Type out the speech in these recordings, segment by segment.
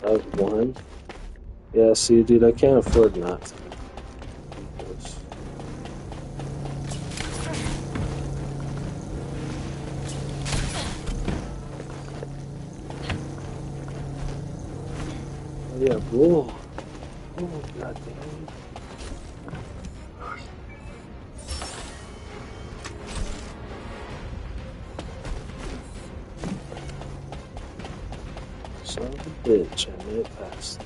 of one. Yeah, see, dude, I can't afford not to. Oh, yeah, whoa. Oh, god damn. Son of a bitch, I made it past.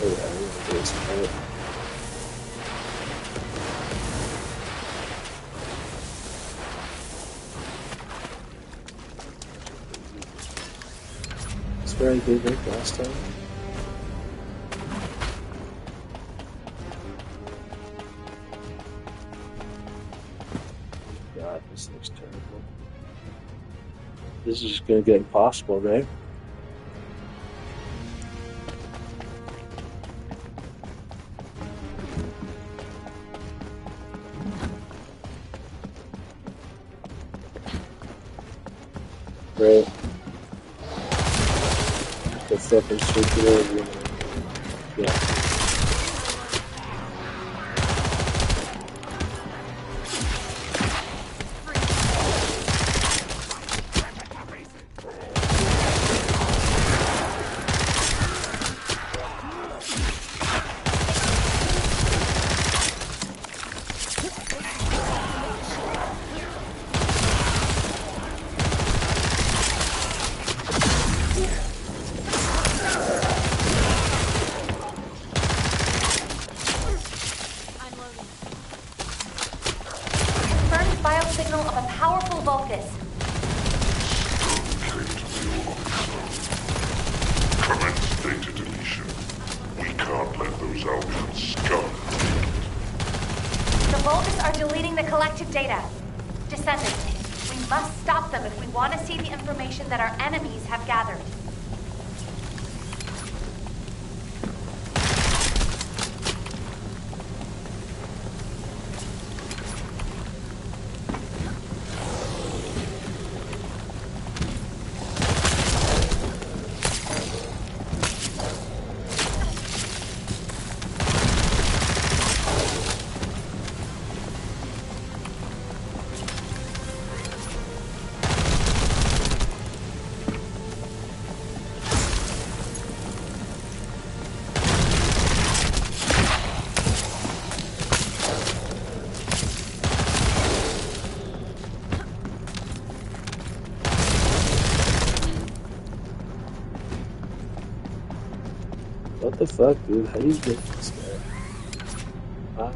Oh, yeah, I need to do this part. That's where I did it last time. God, this looks terrible. This is just gonna get impossible, right? Right. The fucking circular. Yeah. Signal of a powerful Vulcus. Commence data deletion. We can't let those Albions scum. The Vulcus are deleting the collective data. Descendant, we must stop them if we want to see the information that our enemies have gathered. What the fuck, dude? How do you get this guy? Wow.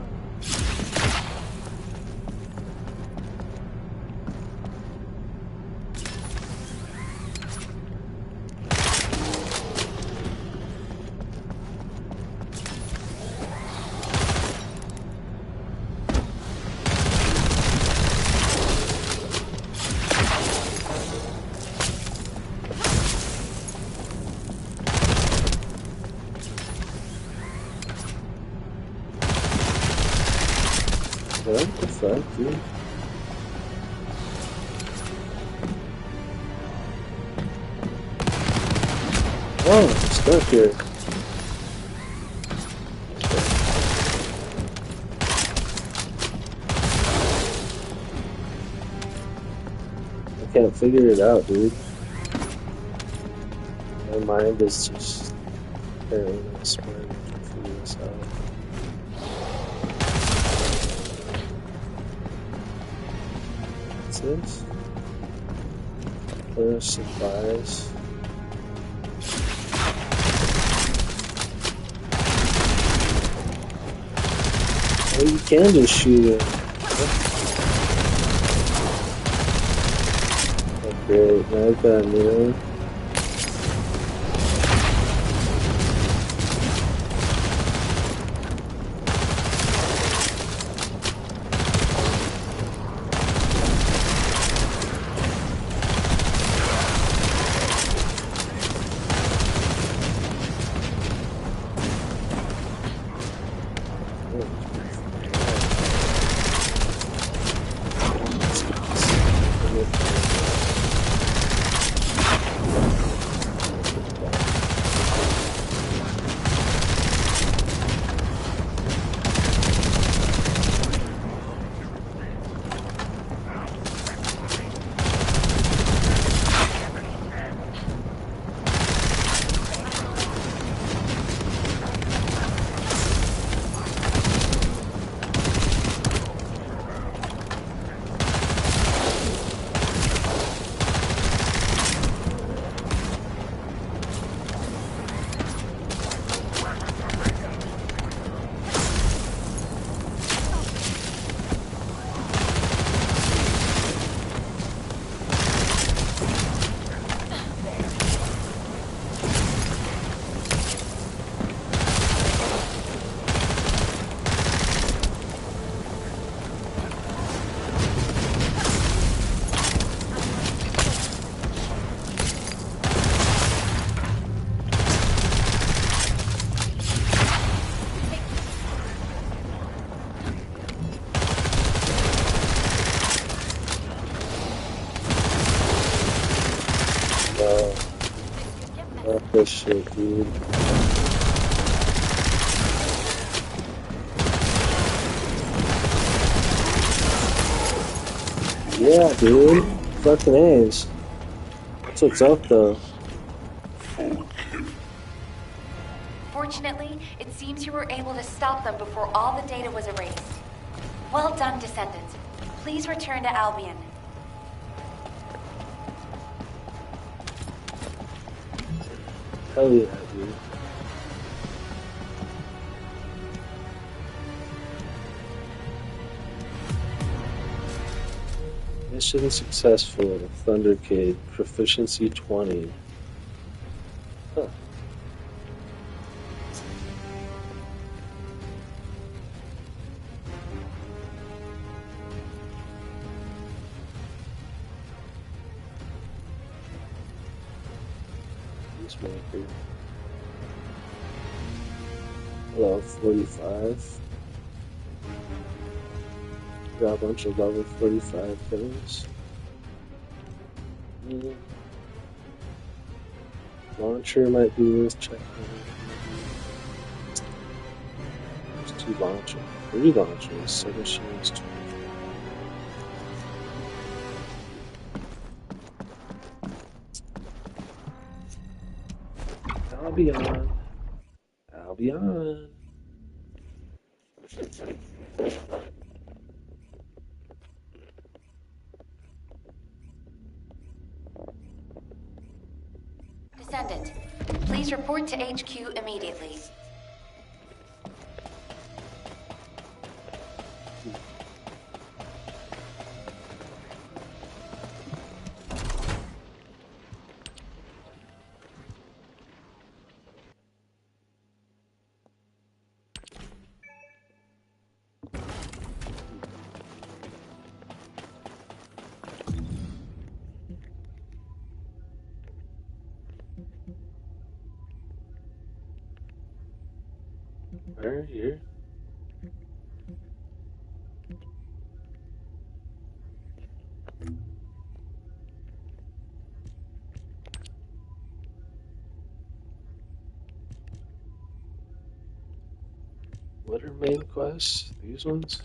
What the fuck, dude? Oh, I'm stuck here. can't figure it out, dude. My mind is just apparently not smart enough to figure this out. What's this? Clear supplies. Oh, you can just shoot it. Oh, great. Now I've got a new one. This shit, dude. Yeah, dude. Fucking A's. That's what's up, though. Fortunately, it seems you were able to stop them before all the data was erased. Well done, Descendant. Please return to Albion. Hell yeah, dude. Mission successful. Thundercade. Proficiency 20. Huh. Peacemaker. Level 45. Got a bunch of level 45 things. Launcher might be worth checking. There's 2 launchers. 3 launchers. Submachines. 24. I'll be on. I'll be on. Descendant, please report to HQ immediately. Where here? What are main quests? These ones?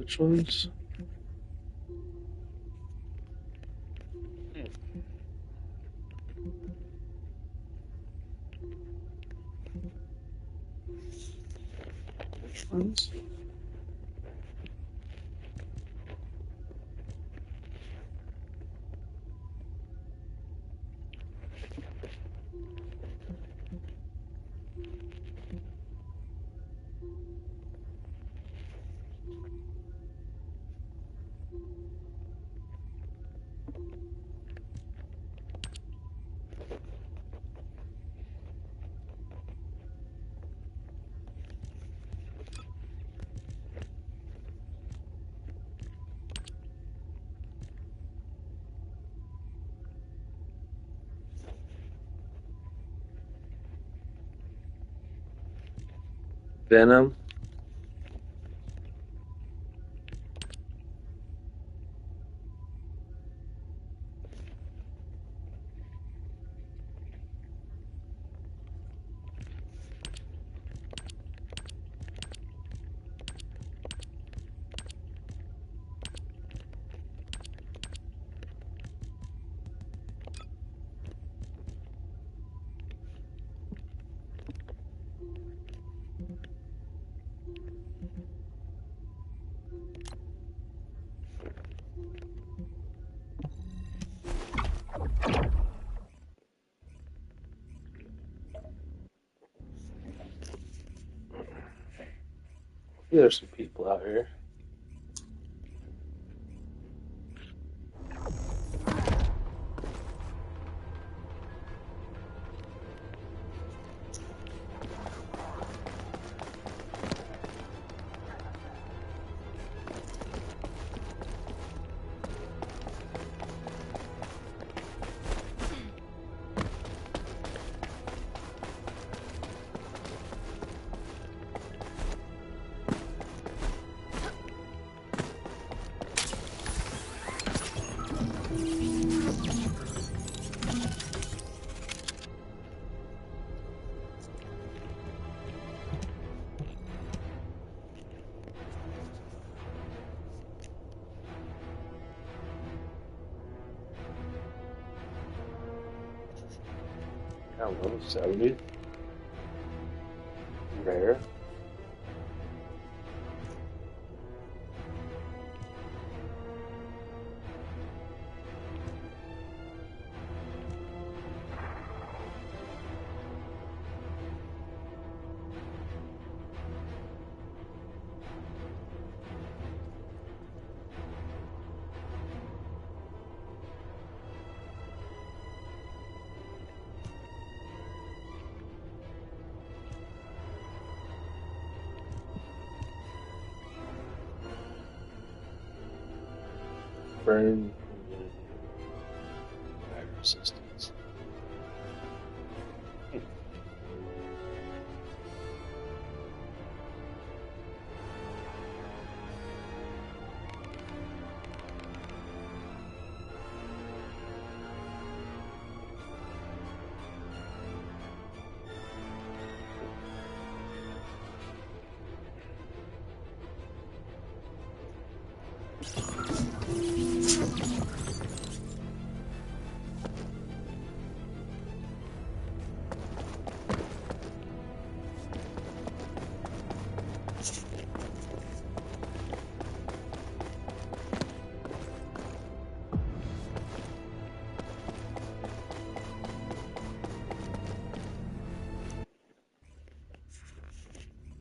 Which ones? Which ones? Venom. There's some people out here. I don't know, 70. Rare. Burn. Fire resistance.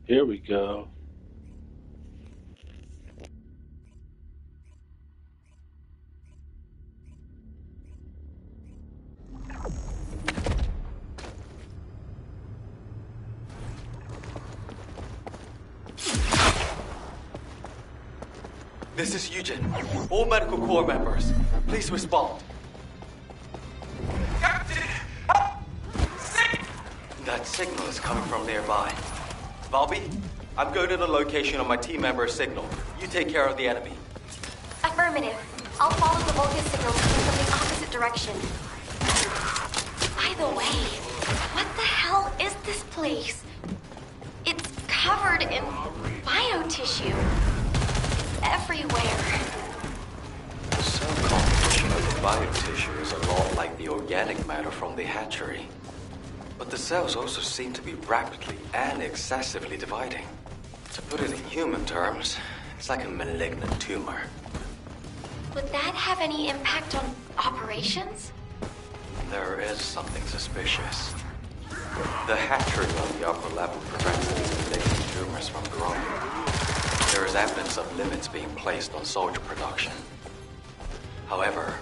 Here we go. This is Eugen. All medical corps members, please respond. Captain, help! That signal is coming from nearby. Valby, I'm going to the location of my team member's signal. You take care of the enemy. Affirmative. I'll follow the Vulcan signal coming from the opposite direction. By the way, what the hell is this place? It's covered in biotissue. Is everywhere. The cell composition of the biotissue is a lot like the organic matter from the hatchery. But the cells also seem to be rapidly and excessively dividing. To put it in human terms, it's like a malignant tumor. Would that have any impact on operations? There is something suspicious. The hatchery on the upper level prevents these malignant tumors from growing. There is evidence of limits being placed on soldier production. However,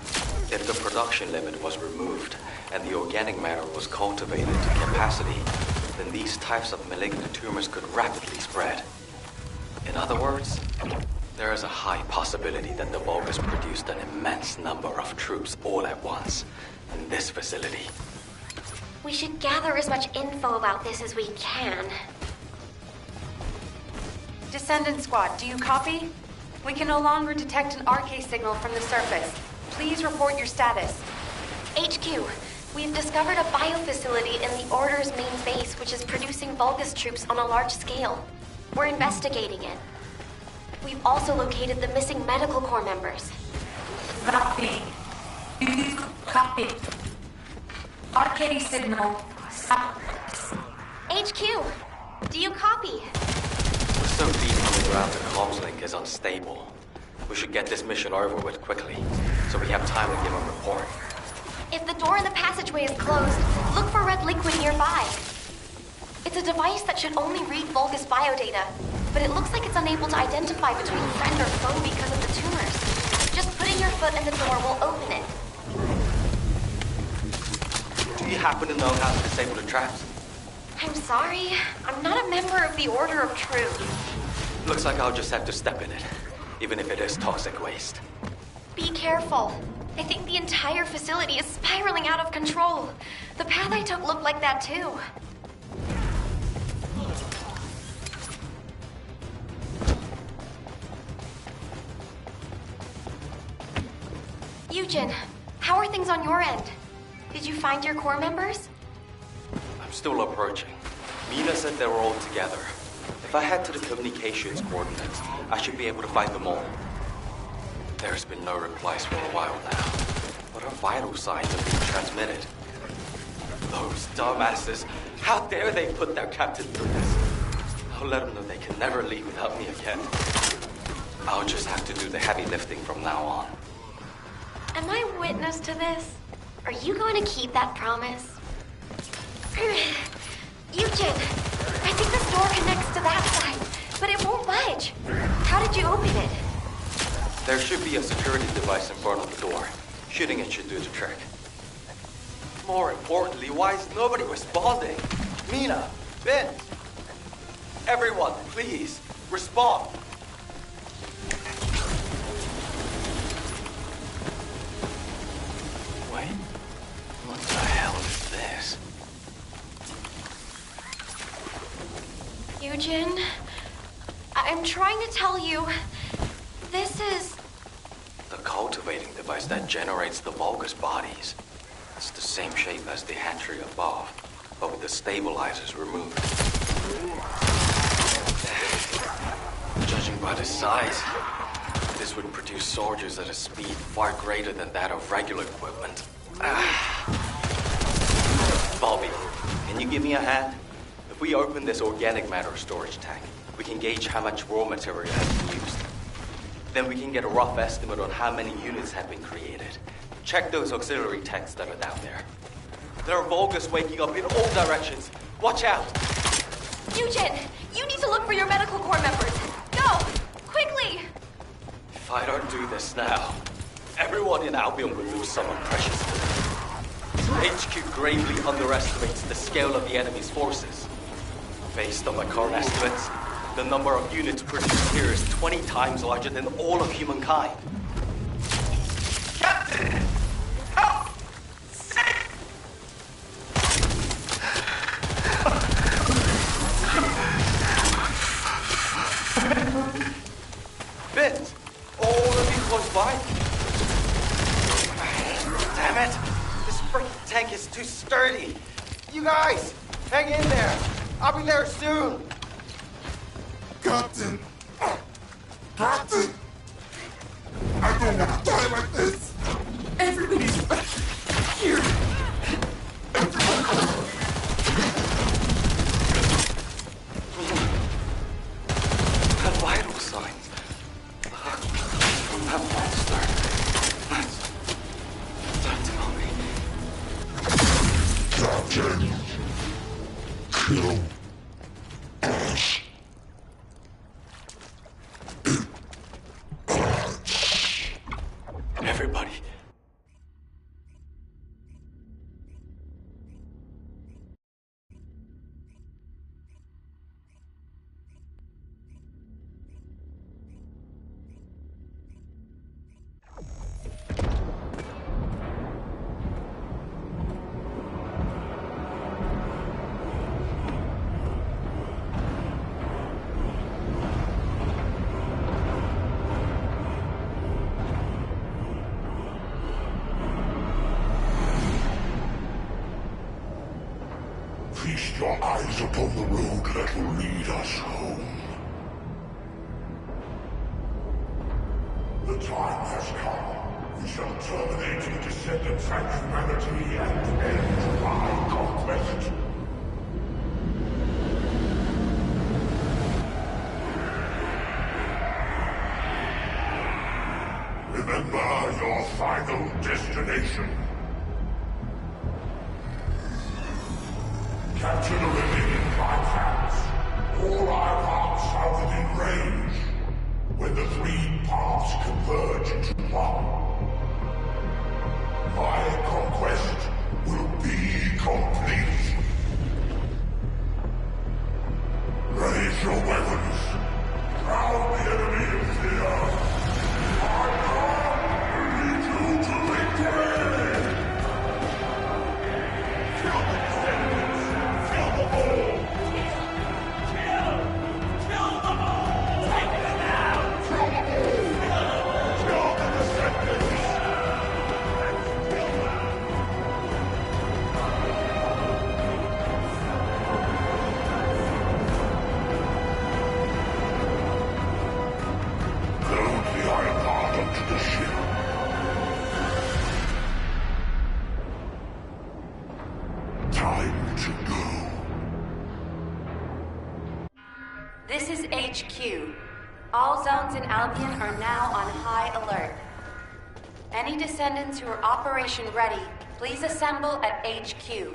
if the production limit was removed and the organic matter was cultivated to capacity, then these types of malignant tumors could rapidly spread. In other words, there is a high possibility that the Vulgus produced an immense number of troops all at once in this facility. We should gather as much info about this as we can. Descendant Squad, do you copy? We can no longer detect an RK signal from the surface. Please report your status. HQ, we've discovered a biofacility in the Order's main base which is producing Vulgus troops on a large scale. We're investigating it. We've also located the missing medical corps members. Copy. Do you copy? RK signal. Stop. HQ, do you copy? We're so deep underground the comms link is unstable. We should get this mission over with quickly, so we have time to give a report. If the door in the passageway is closed, look for red liquid nearby. It's a device that should only read Vulgus biodata, but it looks like it's unable to identify between friend or foe because of the tumors. Just putting your foot in the door will open it. Do you happen to know how to disable the traps? I'm sorry, I'm not a member of the Order of Truth. Looks like I'll just have to step in it, even if it is toxic waste. Be careful. I think the entire facility is spiraling out of control. The path I took looked like that too. Eugen, how are things on your end? Did you find your core members? I'm still approaching. Mina said they were all together. If I head to the communications coordinates, I should be able to find them all. There's been no replies for a while now, but our vital signs are being transmitted. Those dumbasses, how dare they put their captain through this? I'll let them know they can never leave without me again. I'll just have to do the heavy lifting from now on. Am I witness to this? Are you going to keep that promise? Eugen, I think this door connects to that side, but it won't budge. How did you open it? There should be a security device in front of the door. Shooting it should do the trick. More importantly, why is nobody responding? Mina, Ben, everyone, please, respond. Wait, what the hell is this? Eugen, I'm trying to tell you, this is... The cultivating device that generates the Vulgus bodies. It's the same shape as the hatchery above, but with the stabilizers removed. Judging by the size, this would produce soldiers at a speed far greater than that of regular equipment. Bobby, can you give me a hand? If we open this organic matter storage tank, we can gauge how much raw material has been used. Then we can get a rough estimate on how many units have been created. Check those auxiliary tanks that are down there. There are Vulgus waking up in all directions. Watch out! Eugen, you need to look for your medical corps members. Go! Quickly! If I don't do this now, everyone in Albion will lose someone precious to them. HQ gravely underestimates the scale of the enemy's forces. Based on my current estimates, the number of units produced here is 20 times larger than all of humankind. Captain! Help! Save! Vince! All of you close by? Damn it! This freaking tank is too sturdy! You guys! Hang in there! I'll be there soon! Captain! Captain! cannot die like this! Everybody's back here! That vital signs. From that monster. Don't tell me. Captain, kill Everybody. Feast your eyes upon the road that will lead us home. The time has come. We shall terminate the Descendants and humanity and end my conquest. Remember your final destination. Capture the remaining bypass. All our paths are within range. When the three paths converge into one, my conquest will be complete. Raise your weapons. Drown the enemy in fear. My God will lead you to victory! Kill the Descendants! Kill them all! Kill them all! Take them out! Kill them all! Kill the Descendants! Kill them! Load the iron heart onto the ship. Time to go. This is HQ. All zones in Albion are now on high alert. Any Descendants who are operation ready, please assemble at HQ.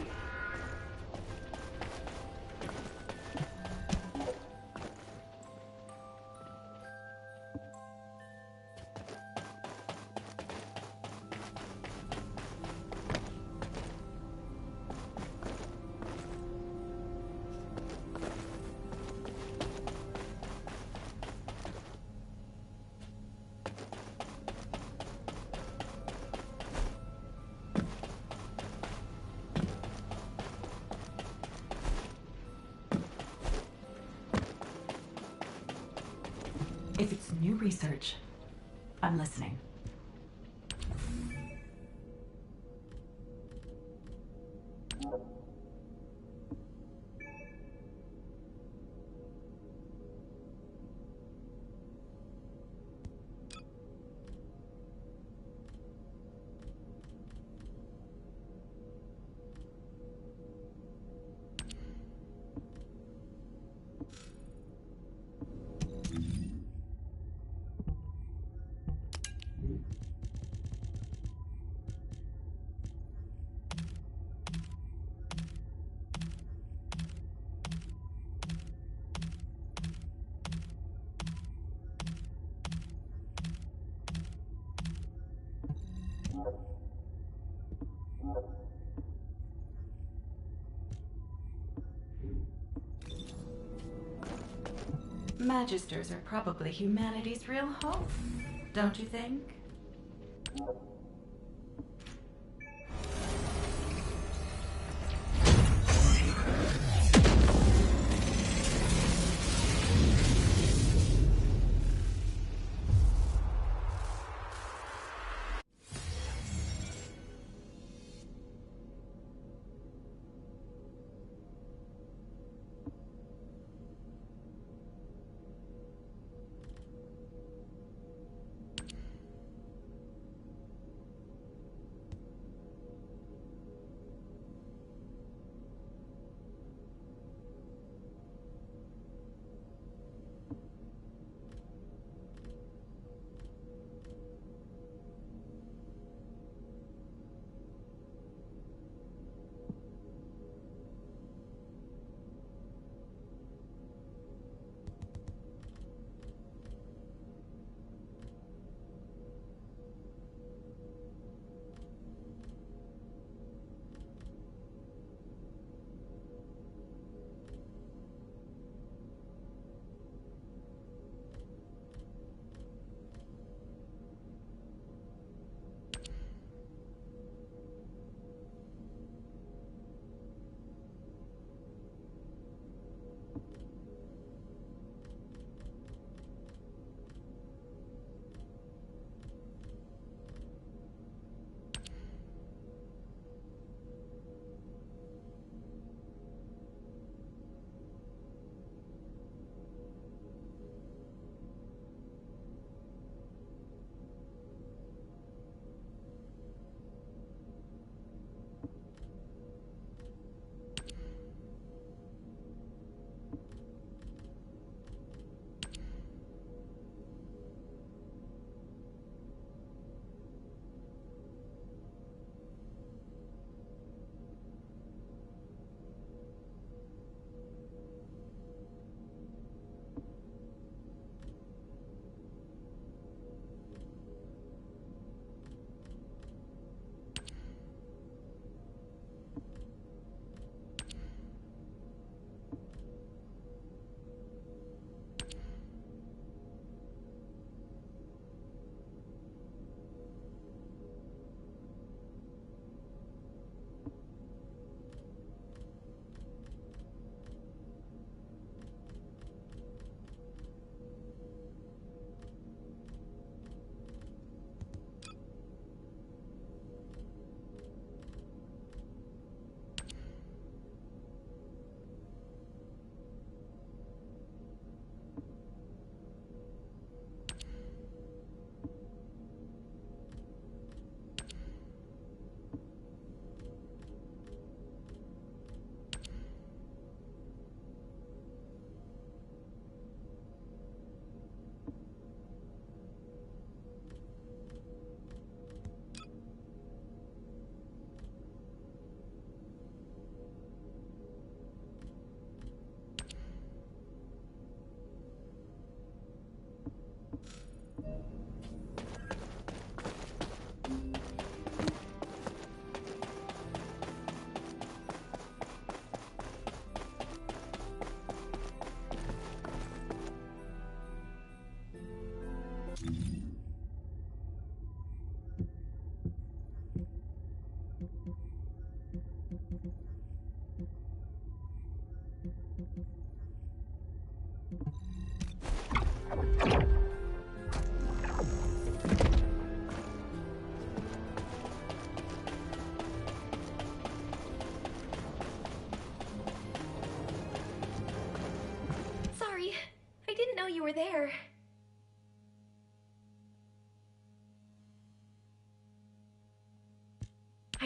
If it's new research, I'm listening. Magisters are probably humanity's real hope, don't you think?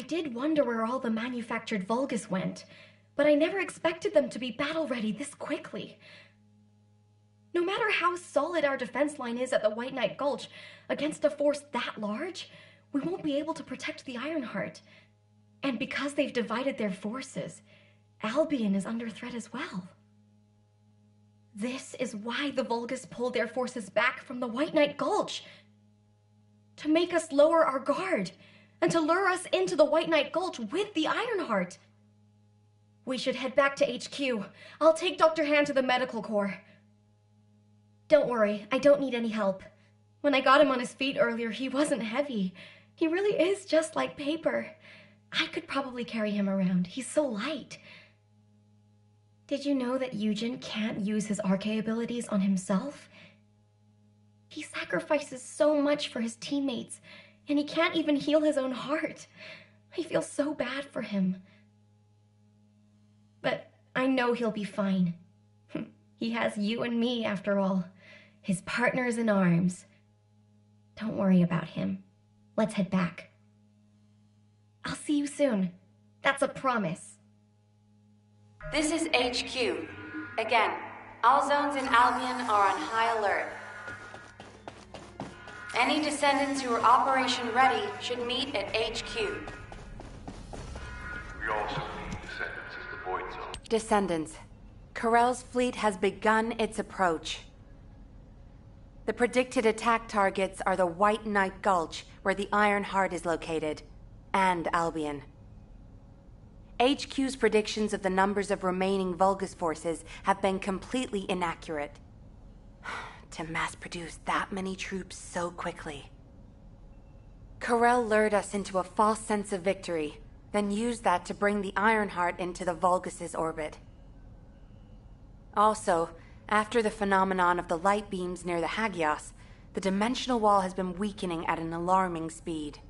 did wonder where all the manufactured Vulgus went, but I never expected them to be battle-ready this quickly. No matter how solid our defense line is at the White Knight Gulch, against a force that large, we won't be able to protect the Ironheart. And because they've divided their forces, Albion is under threat as well. This is why the Vulgus pulled their forces back from the White Knight Gulch. To make us lower our guard, and to lure us into the White Knight Gulch with the Ironheart. We should head back to HQ. I'll take Dr. Han to the medical corps. Don't worry, I don't need any help. When I got him on his feet earlier, he wasn't heavy. He really is just like paper. I could probably carry him around. He's so light. Did you know that Eugen can't use his Arche abilities on himself? He sacrifices so much for his teammates, and he can't even heal his own heart. I feel so bad for him. But I know he'll be fine. He has you and me, after all. His partners in arms. Don't worry about him. Let's head back. I'll see you soon. That's a promise. This is HQ. Again, all zones in Albion are on high alert. Any Descendants who are operation ready should meet at HQ. We also need Descendants as the Void Zone. Descendants. Corell's fleet has begun its approach. The predicted attack targets are the White Knight Gulch, where the Ironheart is located, and Albion. HQ's predictions of the numbers of remaining Vulgus forces have been completely inaccurate. To mass-produce that many troops so quickly. Corell lured us into a false sense of victory, then used that to bring the Ironheart into the Vulgus' orbit. Also, after the phenomenon of the light beams near the Hagios, the dimensional wall has been weakening at an alarming speed.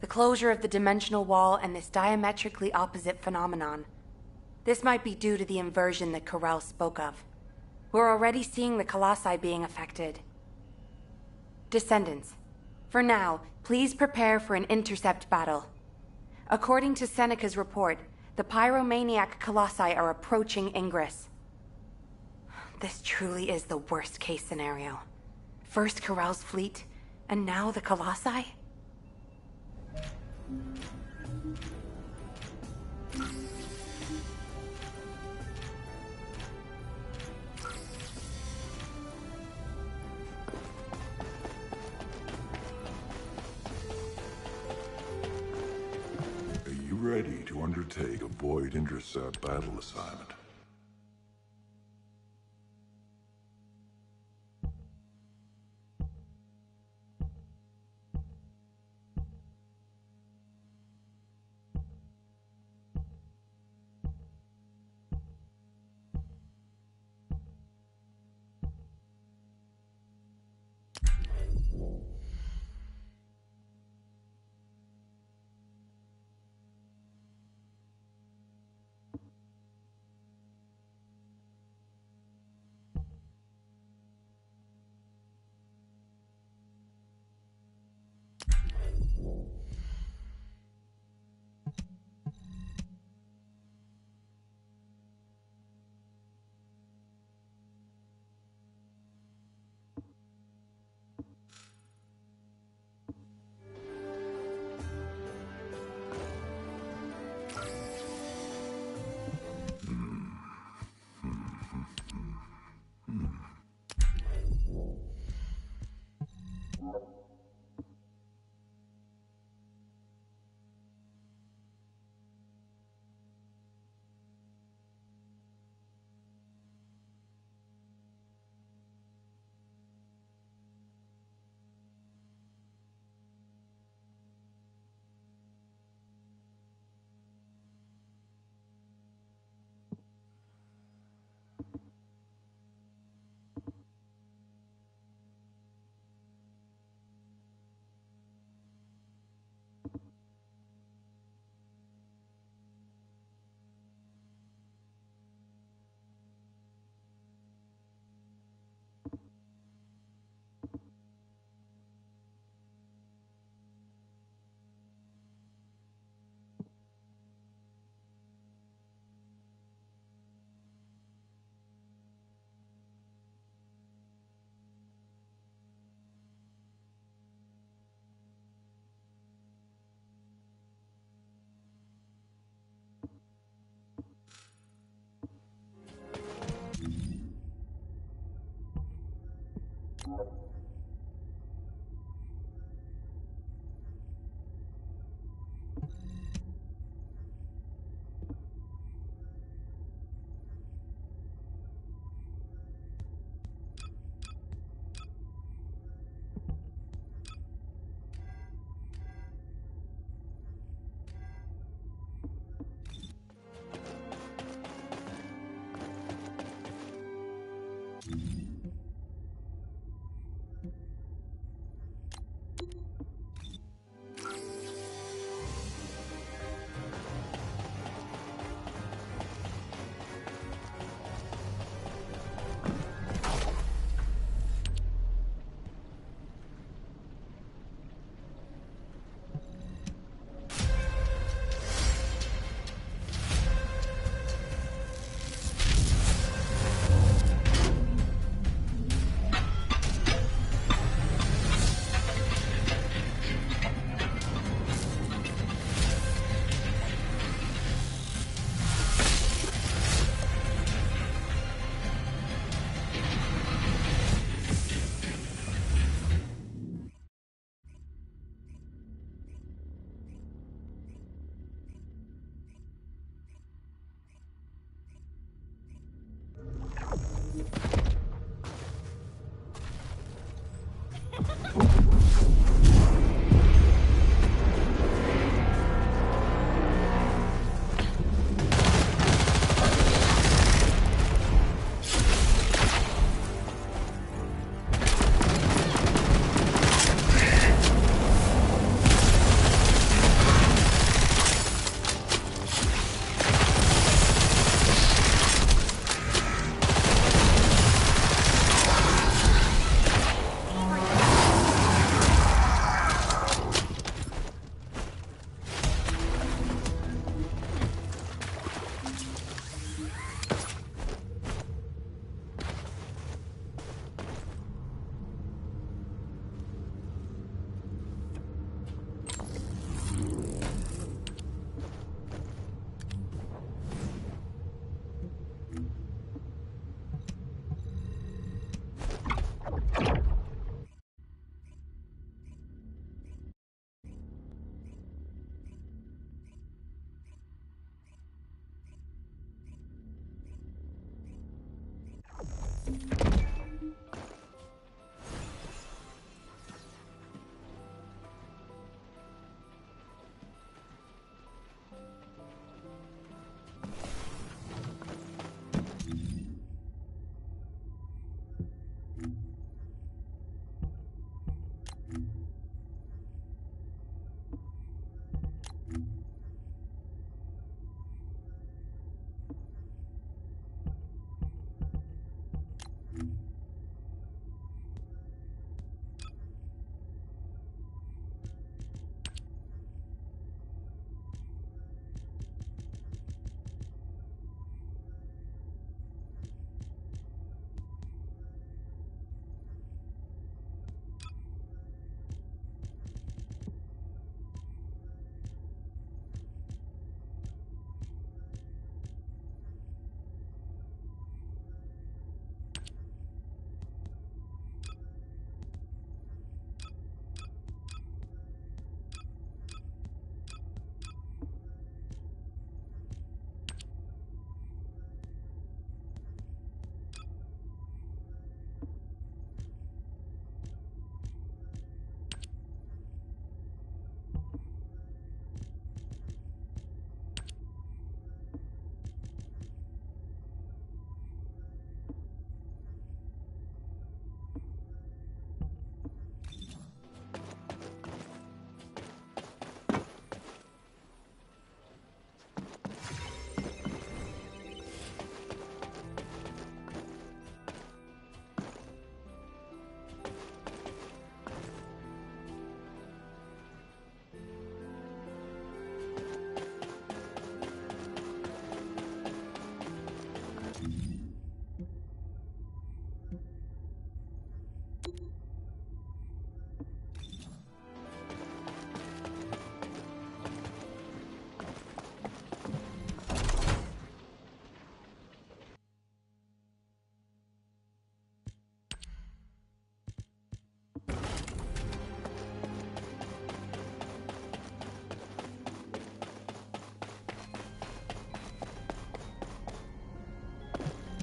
The closure of the dimensional wall and this diametrically opposite phenomenon. This might be due to the inversion that Corell spoke of. We're already seeing the Colossi being affected. Descendants, for now, please prepare for an intercept battle. According to Seneca's report, the pyromaniac Colossi are approaching Ingress. This truly is the worst-case scenario. First Corell's fleet, and now the Colossi? Are you ready to undertake a Void Intercept battle assignment?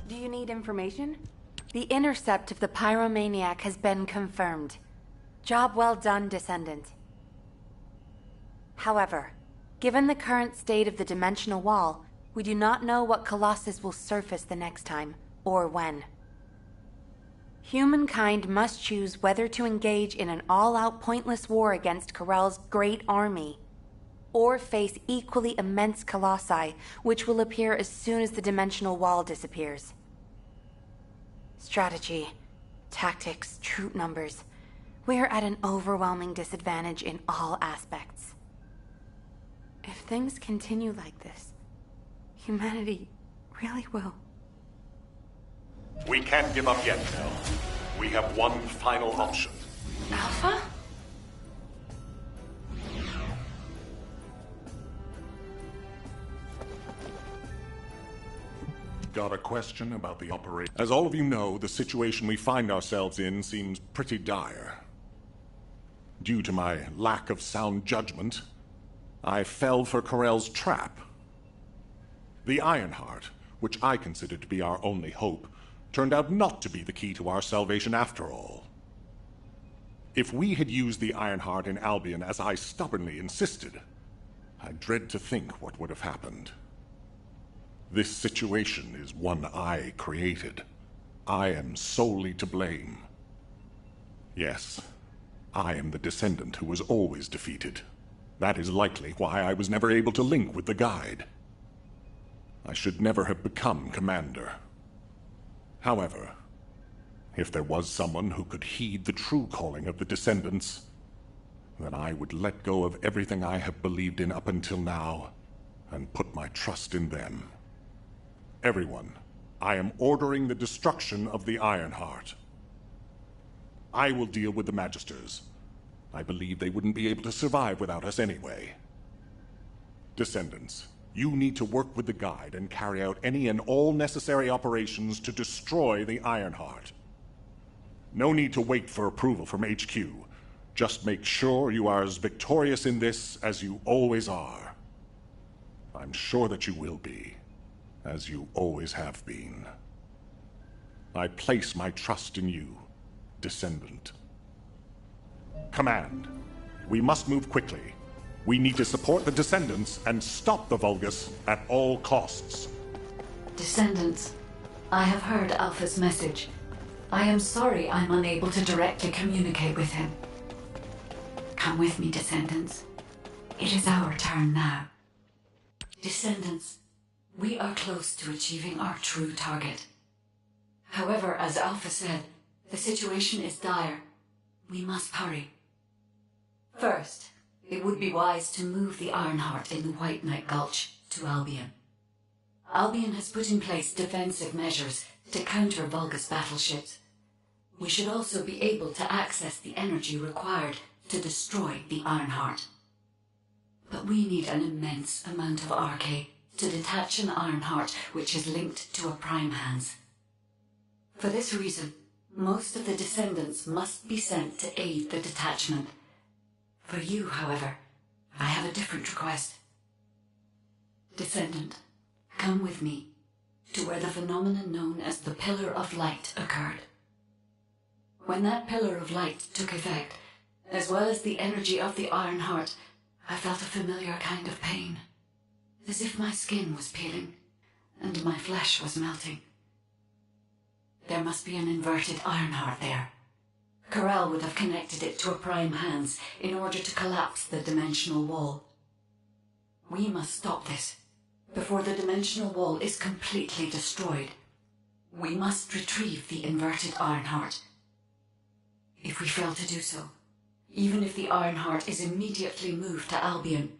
Do you need information? The intercept of the pyromaniac has been confirmed. Job well done, Descendant. However, given the current state of the dimensional wall, we do not know what Colossus will surface the next time, or when. Humankind must choose whether to engage in an all-out pointless war against Corell's great army, or face equally immense colossi, which will appear as soon as the dimensional wall disappears. Strategy, tactics, troop numbers. We're at an overwhelming disadvantage in all aspects. If things continue like this, humanity really will. We can't give up yet, Nell. We have one final option. Alpha? Got a question about the operation? As all of you know, the situation we find ourselves in seems pretty dire. Due to my lack of sound judgment, I fell for Corell's trap. The Ironheart, which I considered to be our only hope, turned out not to be the key to our salvation after all. If we had used the Ironheart in Albion as I stubbornly insisted, I dread to think what would have happened. This situation is one I created. I am solely to blame. Yes, I am the Descendant who was always defeated. That is likely why I was never able to link with the Guide. I should never have become Commander. However, if there was someone who could heed the true calling of the Descendants, then I would let go of everything I have believed in up until now, and put my trust in them. Everyone, I am ordering the destruction of the Ironheart. I will deal with the Magisters. I believe they wouldn't be able to survive without us anyway. Descendants, you need to work with the Guide and carry out any and all necessary operations to destroy the Ironheart. No need to wait for approval from HQ. Just make sure you are as victorious in this as you always are. I'm sure that you will be, as you always have been. I place my trust in you, Descendant. Command, we must move quickly. We need to support the Descendants and stop the Vulgus at all costs. Descendants, I have heard Alpha's message. I am sorry I'm unable to directly communicate with him. Come with me, Descendants. It is our turn now. Descendants, we are close to achieving our true target. However, as Alpha said, the situation is dire. We must hurry. First, it would be wise to move the Ironheart in the White Knight Gulch to Albion. Albion has put in place defensive measures to counter Vulgus battleships. We should also be able to access the energy required to destroy the Ironheart. But we need an immense amount of Arcade to detach an Ironheart which is linked to a Prime Hands. For this reason, most of the Descendants must be sent to aid the detachment. For you, however, I have a different request. Descendant, come with me to where the phenomenon known as the Pillar of Light occurred. When that Pillar of Light took effect, as well as the energy of the Ironheart, I felt a familiar kind of pain, as if my skin was peeling and my flesh was melting. There must be an inverted Ironheart there. Corell would have connected it to a Prime Hands in order to collapse the dimensional wall. We must stop this before the dimensional wall is completely destroyed. We must retrieve the inverted Ironheart. If we fail to do so, even if the Ironheart is immediately moved to Albion,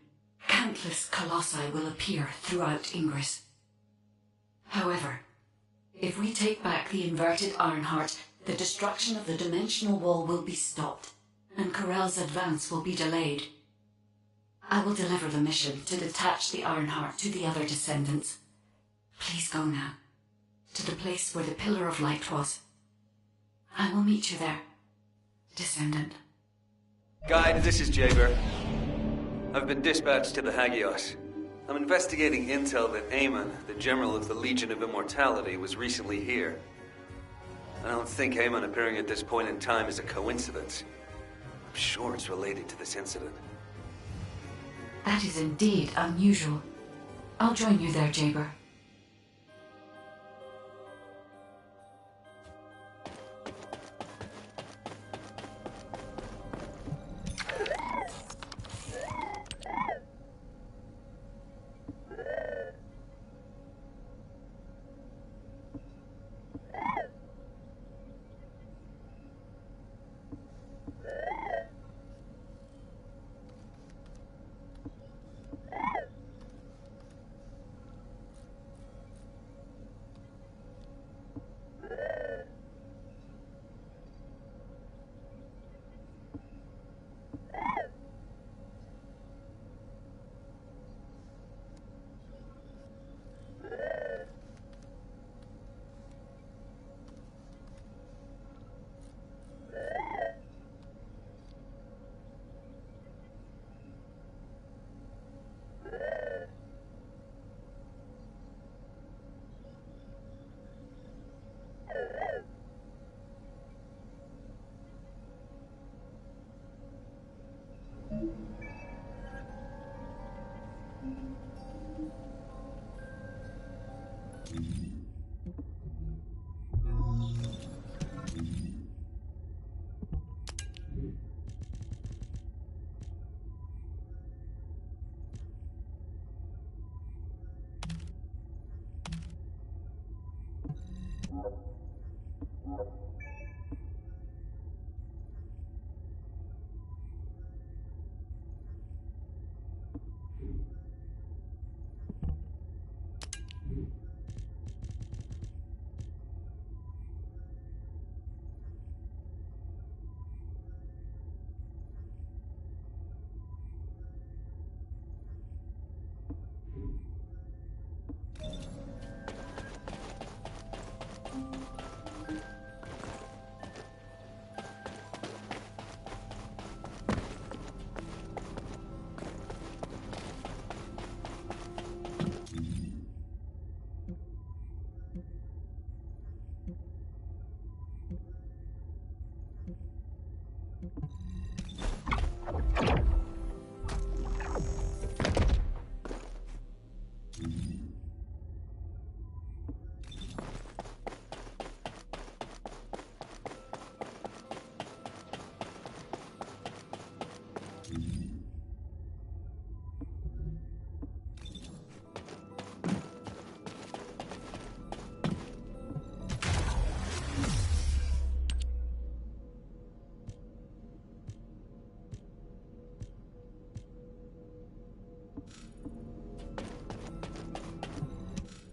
countless colossi will appear throughout Ingress. However, if we take back the inverted Ironheart, the destruction of the dimensional wall will be stopped, and Corell's advance will be delayed. I will deliver the mission to detach the Ironheart to the other Descendants. Please go now, to the place where the Pillar of Light was. I will meet you there, Descendant. Guide, this is Jaber. I've been dispatched to the Hagios. I'm investigating intel that Amon, the General of the Legion of Immortality, was recently here. I don't think Amon appearing at this point in time is a coincidence. I'm sure it's related to this incident. That is indeed unusual. I'll join you there, Jaber.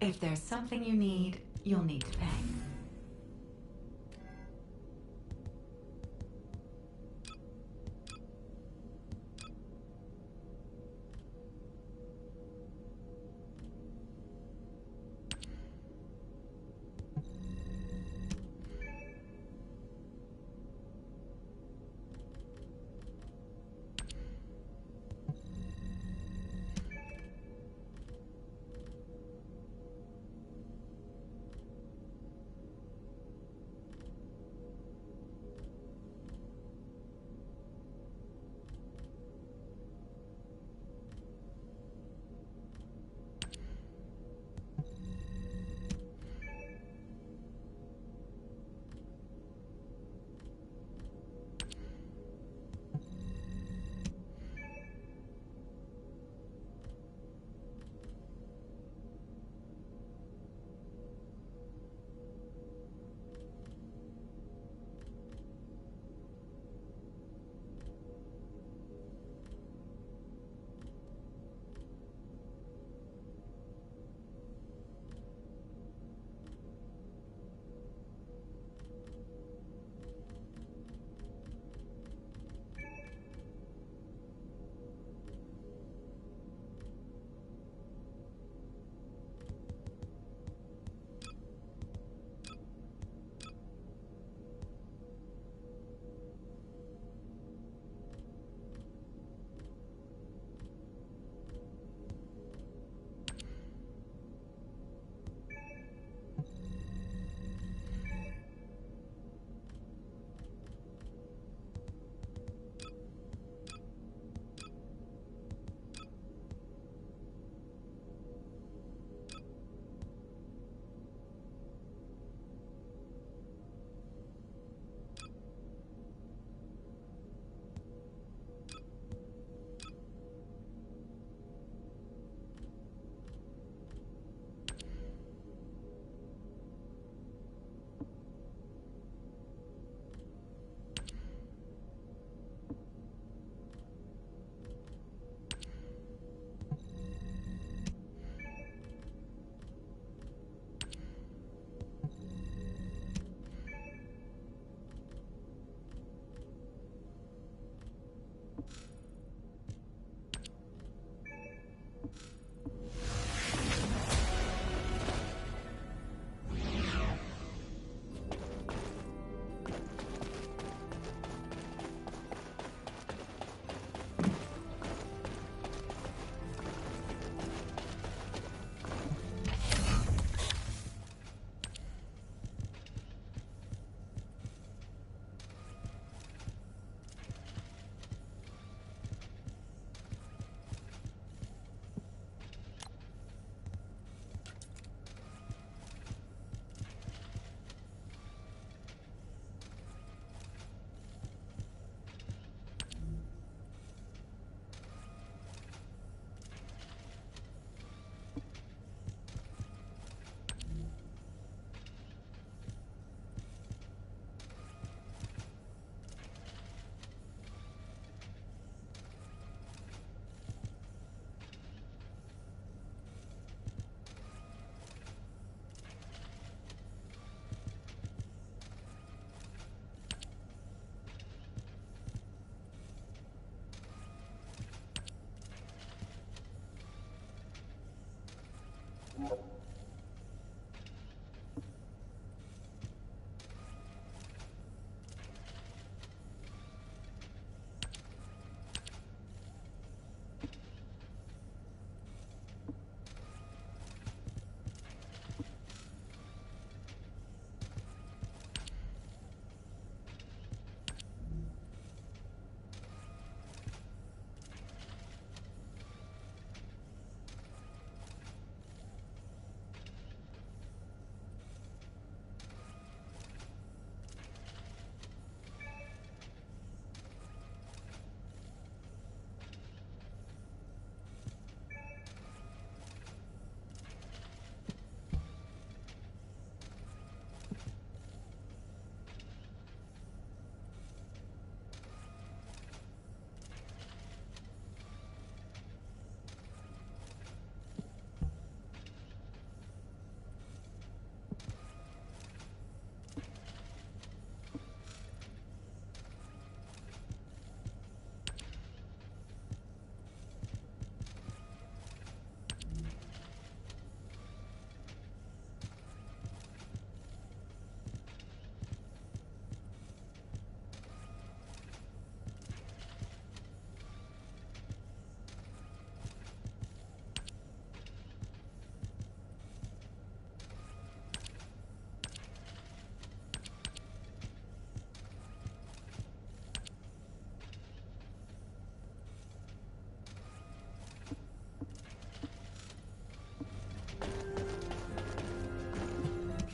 If there's something you need, you'll need to pay.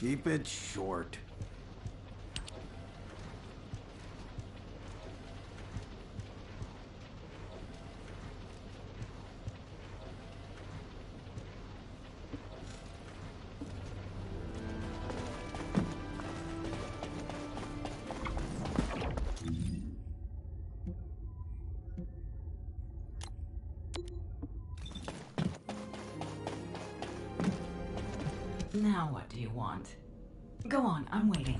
Keep it short. Now what do you want? Go on, I'm waiting.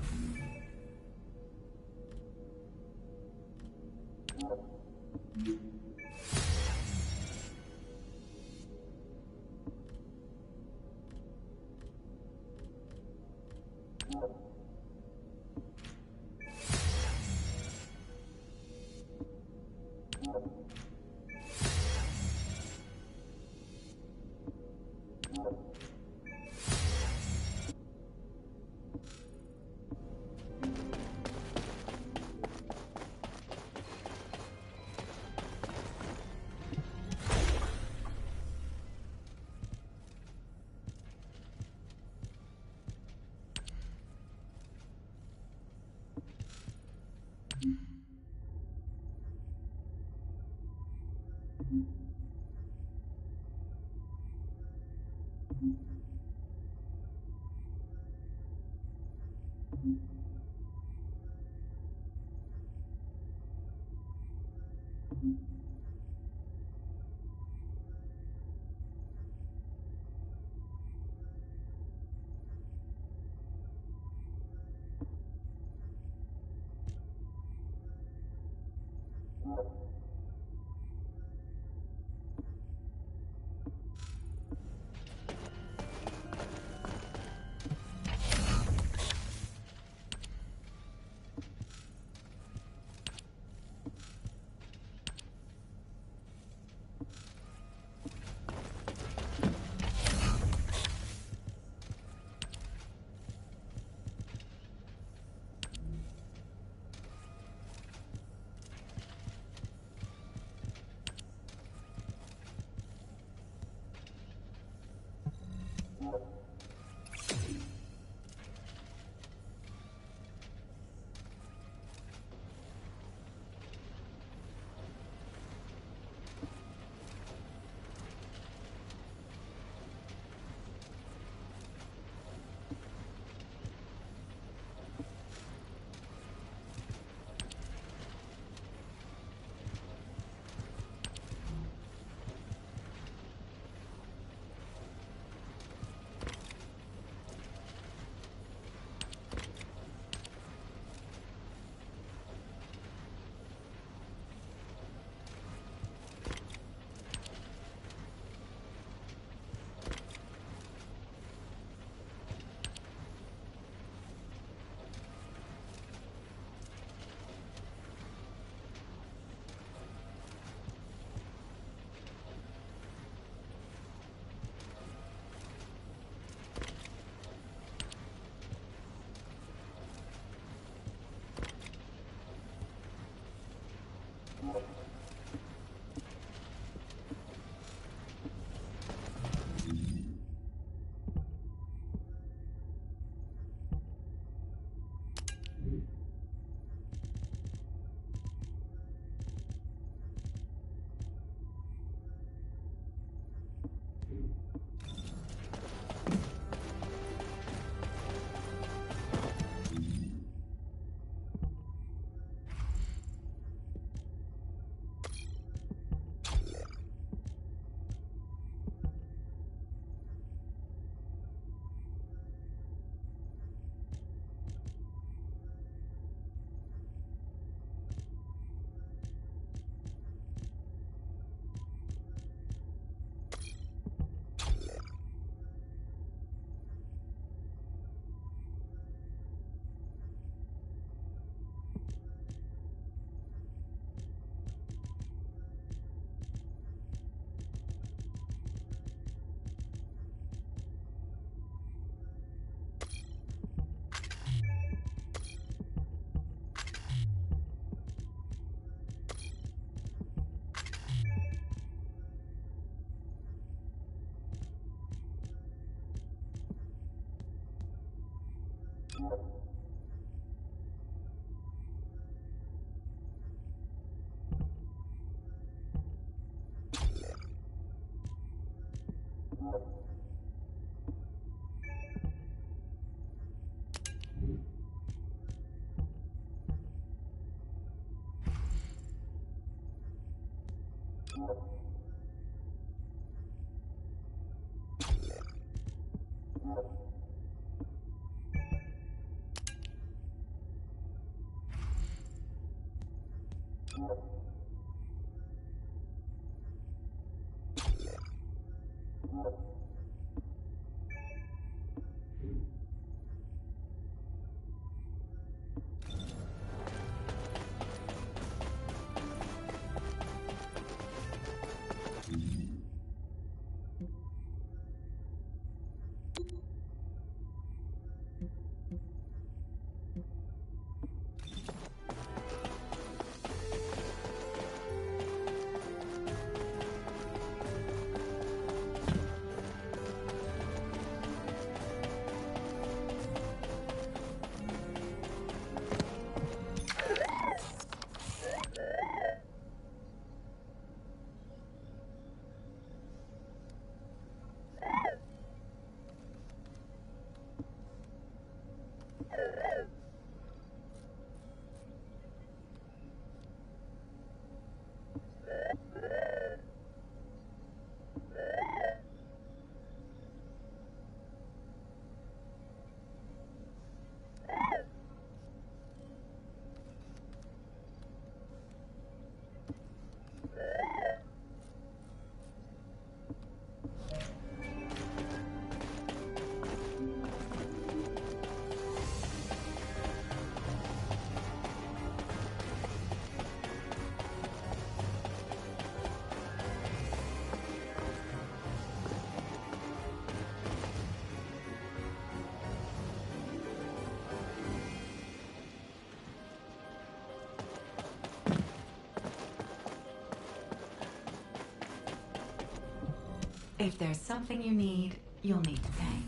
If there's something you need, you'll need to pay.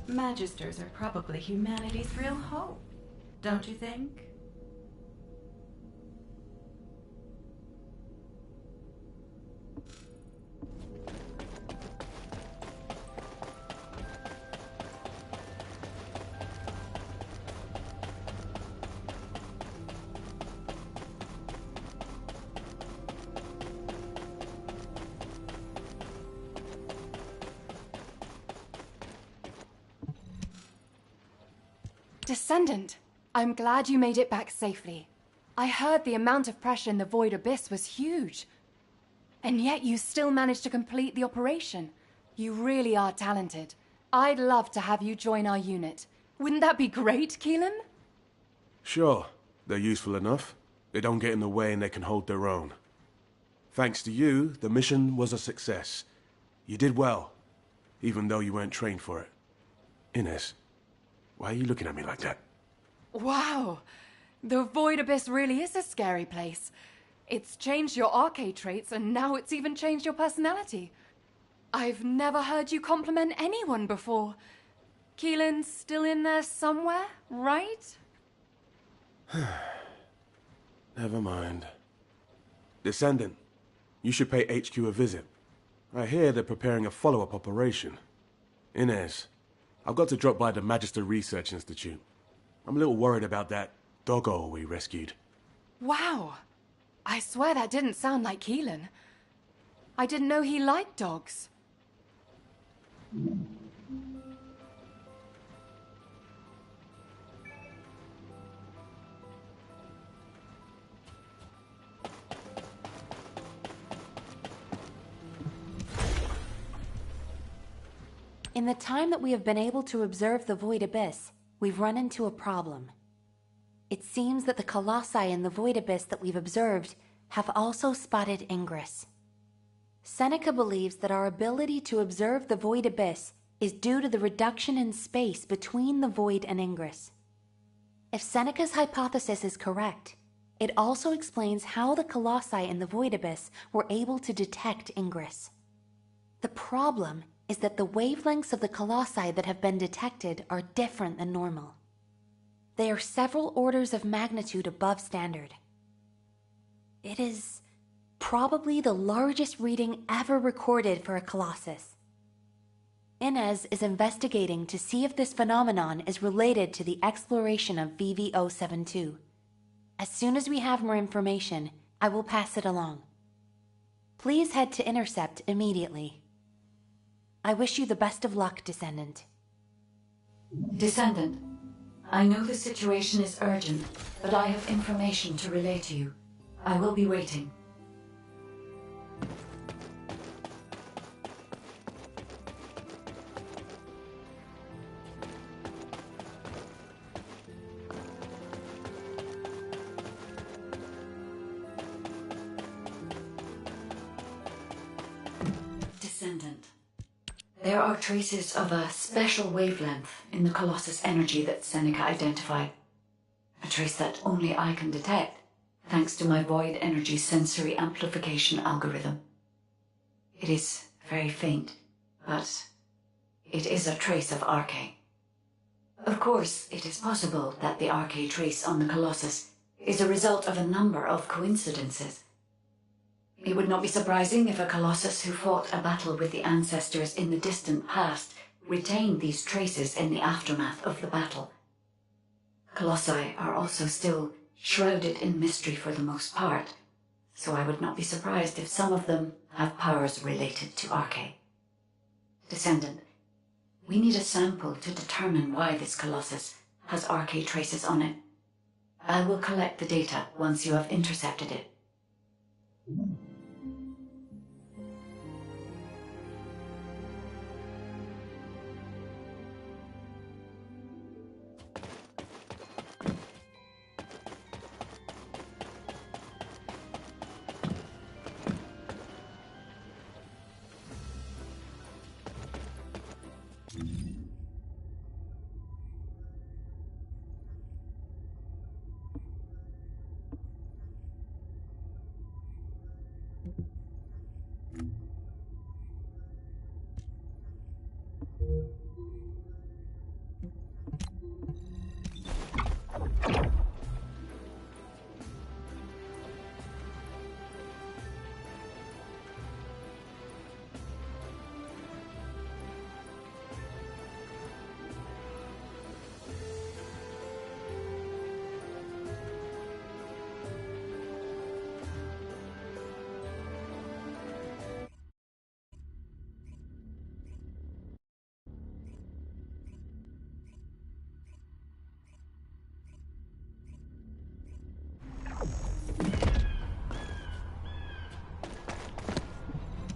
Magisters are probably humanity's real hope, don't you think? Descendant, I'm glad you made it back safely. I heard the amount of pressure in the Void Abyss was huge. And yet you still managed to complete the operation. You really are talented. I'd love to have you join our unit. Wouldn't that be great, Keelan? Sure. They're useful enough. They don't get in the way and they can hold their own. Thanks to you, the mission was a success. You did well, even though you weren't trained for it. Inez, why are you looking at me like that? Wow. The Void Abyss really is a scary place. It's changed your arcade traits, and now it's even changed your personality. I've never heard you compliment anyone before. Keelan's still in there somewhere, right? Never mind. Descendant, you should pay HQ a visit. I hear they're preparing a follow-up operation. Inez, I've got to drop by the Magister Research Institute. I'm a little worried about that doggo we rescued. Wow. I swear that didn't sound like Keelan. I didn't know he liked dogs. In the time that we have been able to observe the Void Abyss, we've run into a problem. It seems that the Colossi in the Void Abyss that we've observed have also spotted Ingress. Seneca believes that our ability to observe the Void Abyss is due to the reduction in space between the Void and Ingress. If Seneca's hypothesis is correct, it also explains how the Colossi in the Void Abyss were able to detect Ingress. The problem is that the wavelengths of the Colossi that have been detected are different than normal. They are several orders of magnitude above standard. It is probably the largest reading ever recorded for a Colossus. Inez is investigating to see if this phenomenon is related to the exploration of VV-072. As soon as we have more information, I will pass it along. Please head to Intercept immediately. I wish you the best of luck, Descendant. Descendant, I know the situation is urgent, but I have information to relay to you. I will be waiting. Descendant. There are traces of a special wavelength in the Colossus energy that Seneca identified. A trace that only I can detect, thanks to my void energy sensory amplification algorithm. It is very faint, but it is a trace of Arche. Of course, it is possible that the Arche trace on the Colossus is a result of a number of coincidences. It would not be surprising if a Colossus who fought a battle with the ancestors in the distant past retained these traces in the aftermath of the battle. Colossi are also still shrouded in mystery for the most part, so I would not be surprised if some of them have powers related to Arche. Descendant, we need a sample to determine why this Colossus has Arche traces on it. I will collect the data once you have intercepted it.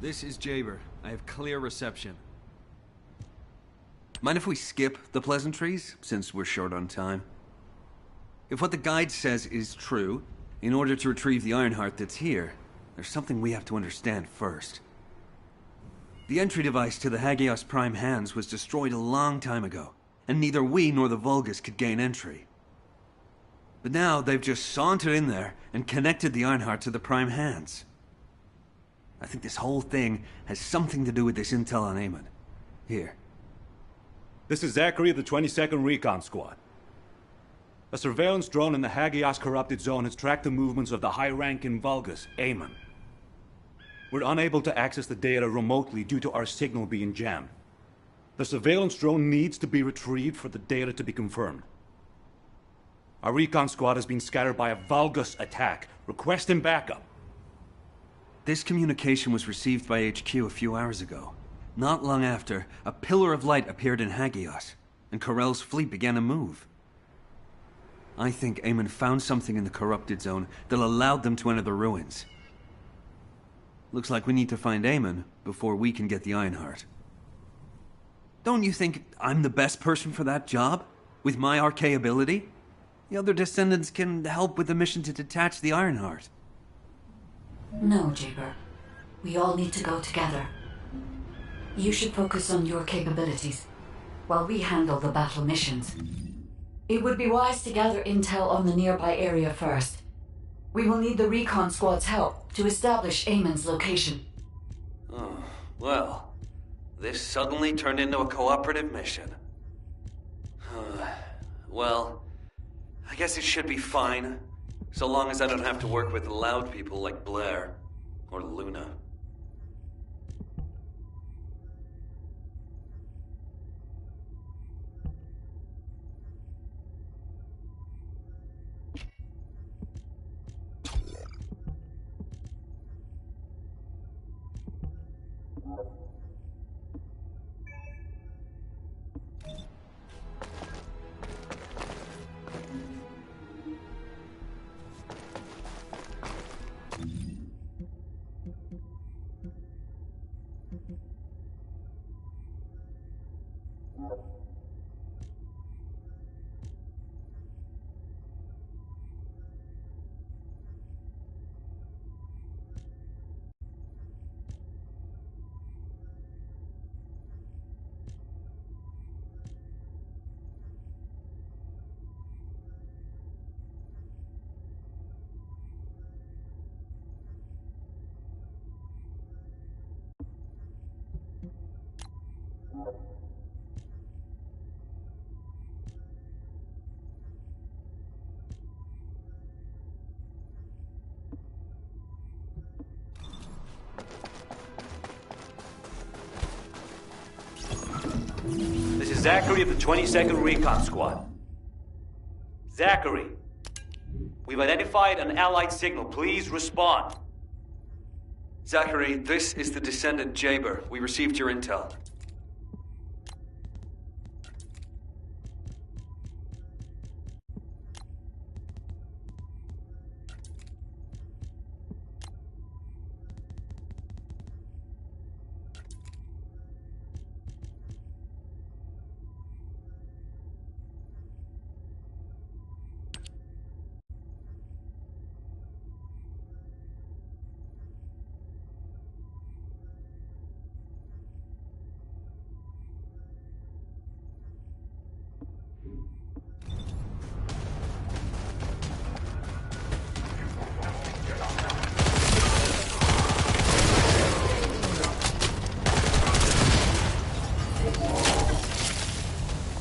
This is Jaber. I have clear reception. Mind if we skip the pleasantries, since we're short on time? If what the guide says is true, in order to retrieve the Ironheart that's here, there's something we have to understand first. The entry device to the Hagios Prime hands was destroyed a long time ago, and neither we nor the Vulgus could gain entry. But now they've just sauntered in there and connected the Ironheart to the Prime hands. I think this whole thing has something to do with this intel on Eamon. Here. This is Zachary of the 22nd Recon Squad. A surveillance drone in the Hagios corrupted zone has tracked the movements of the high-ranking Vulgus, Eamon. We're unable to access the data remotely due to our signal being jammed. The surveillance drone needs to be retrieved for the data to be confirmed. Our recon squad has been scattered by a Vulgus attack. Requesting backup. This communication was received by HQ a few hours ago. Not long after, a pillar of light appeared in Hagios, and Corell's fleet began to move. I think Eamon found something in the corrupted zone that allowed them to enter the ruins. Looks like we need to find Eamon before we can get the Ironheart. Don't you think I'm the best person for that job? With my Arche ability? The other Descendants can help with the mission to detach the Ironheart. No, Jaber. We all need to go together. You should focus on your capabilities, while we handle the battle missions. It would be wise to gather intel on the nearby area first. We will need the recon squad's help to establish Eamon's location. Oh, well, this suddenly turned into a cooperative mission. Well, I guess it should be fine, so long as I don't have to work with loud people like Blair or Luna. This is Zachary of the 22nd Recon Squad. Zachary, we've identified an allied signal. Please respond. Zachary, this is the Descendant Jaber. We received your intel.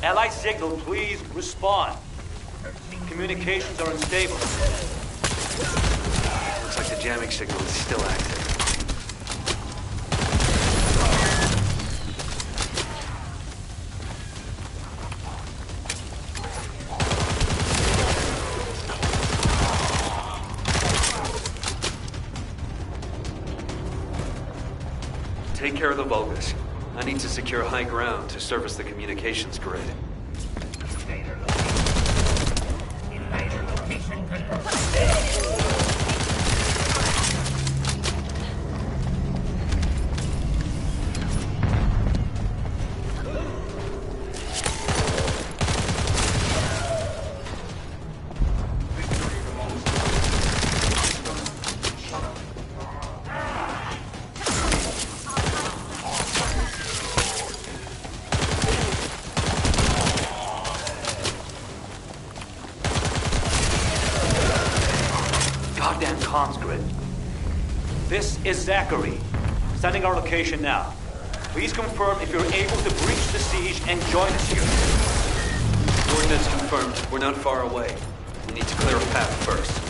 Allied signal, please respond. Communications are unstable. Looks like the jamming signal is still active. Take care of the Vulgus. I need to secure high ground to service the communications grid. Goddamn comms grid. This is Zachary. Sending our location now. Please confirm if you're able to breach the siege and join us here. Coordinates confirmed. We're not far away. We need to clear a path first.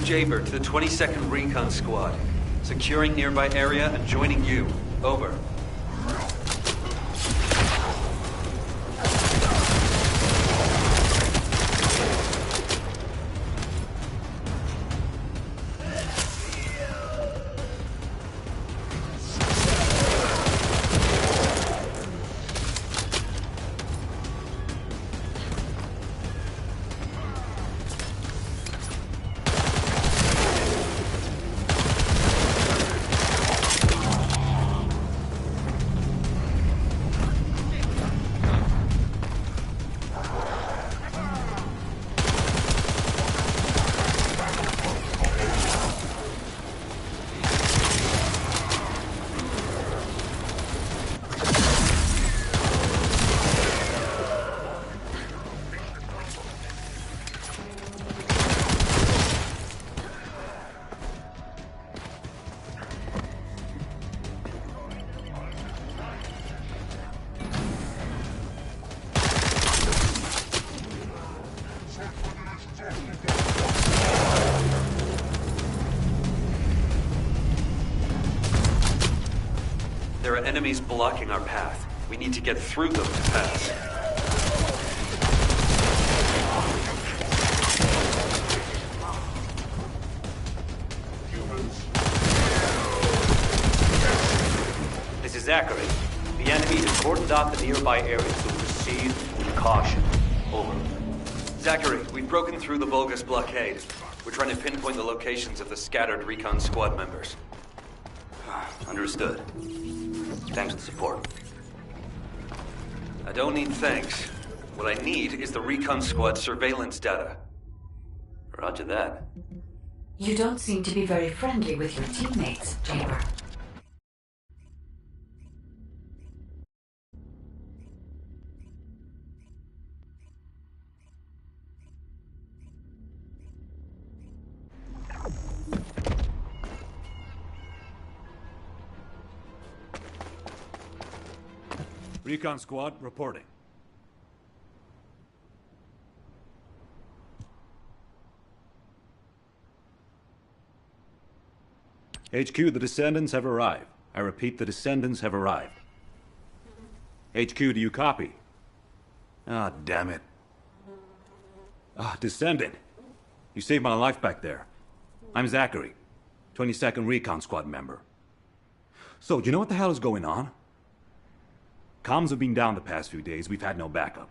Jaber to the 22nd Recon Squad. Securing nearby area and joining you. Over. There are enemies blocking our path. We need to get through them to pass. This is Zachary. The enemy has cordoned off the nearby area, so proceed with caution. Over. Zachary, we've broken through the Vulgus blockade. We're trying to pinpoint the locations of the scattered recon squad members. Understood. Thanks for the support. I don't need thanks. What I need is the recon squad surveillance data. Roger that. You don't seem to be very friendly with your teammates, Jaber. Recon squad, reporting. HQ, the Descendants have arrived. I repeat, the Descendants have arrived. HQ, do you copy? Ah, damn it. Ah, Descendant. You saved my life back there. I'm Zachary, 22nd Recon Squad member. So, do you know what the hell is going on? Comms have been down the past few days, we've had no backup.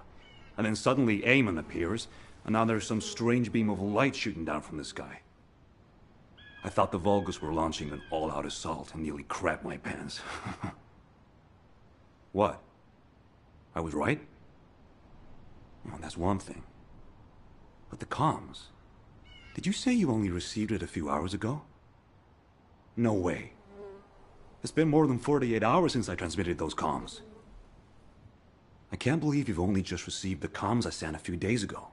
And then suddenly Eamon appears, and now there's some strange beam of light shooting down from the sky. I thought the Vulgus were launching an all-out assault and nearly crapped my pants. What? I was right? Well, that's one thing. But the comms... Did you say you only received it a few hours ago? No way. It's been more than 48 hours since I transmitted those comms. I can't believe you've only just received the comms I sent a few days ago.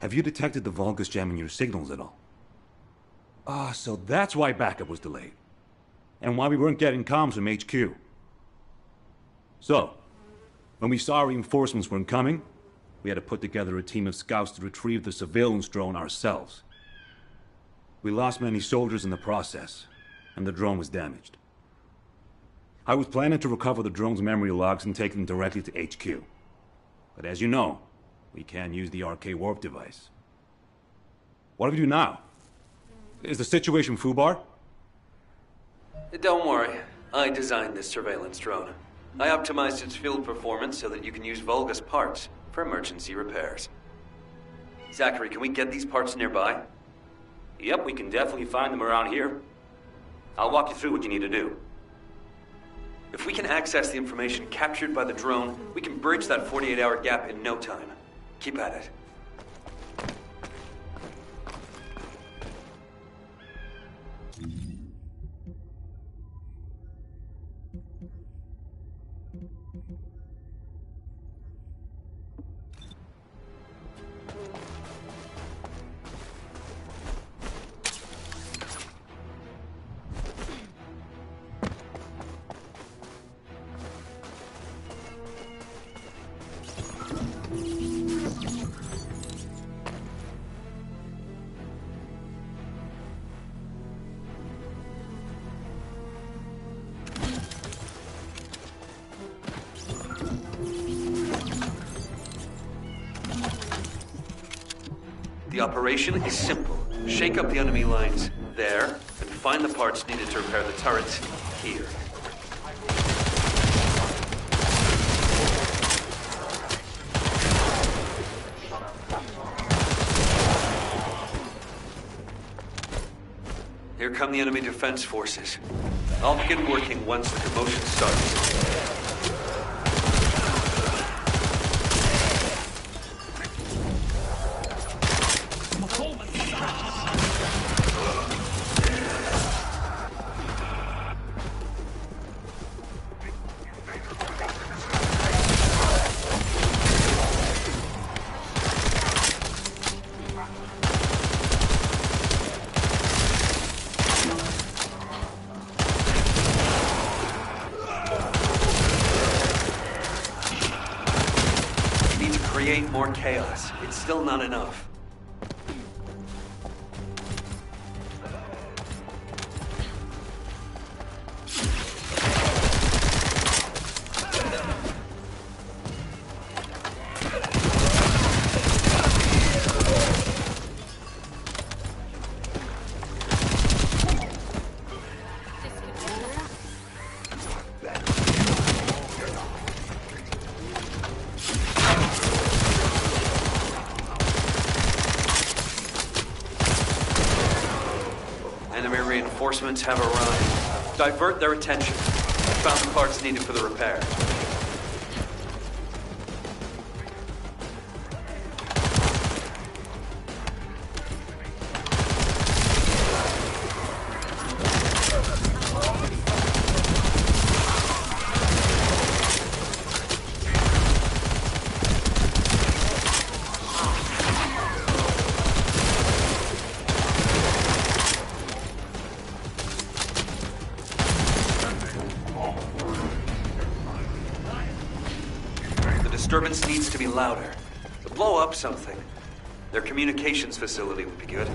Have you detected the Vulgus jamming your signals at all? Ah, so that's why backup was delayed. And why we weren't getting comms from HQ. So, when we saw reinforcements weren't coming, we had to put together a team of scouts to retrieve the surveillance drone ourselves. We lost many soldiers in the process, and the drone was damaged. I was planning to recover the drone's memory logs and take them directly to HQ. But as you know, we can't use the RK warp device. What do we do now? Is the situation foobar? Don't worry. I designed this surveillance drone. I optimized its field performance so that you can use Vulgus parts for emergency repairs. Zachary, can we get these parts nearby? Yep, we can definitely find them around here. I'll walk you through what you need to do. If we can access the information captured by the drone, we can bridge that 48-hour gap in no time. Keep at it. operation is simple. Shake up the enemy lines there, and find the parts needed to repair the turrets here. Here come the enemy defense forces. I'll begin working once the commotion starts. Create more chaos. It's still not enough. Enemy reinforcements have arrived. Divert their attention. I found the parts needed for the repair. Disturbance needs to be louder. To blow up something. Their communications facility would be good.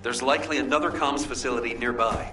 There's likely another comms facility nearby.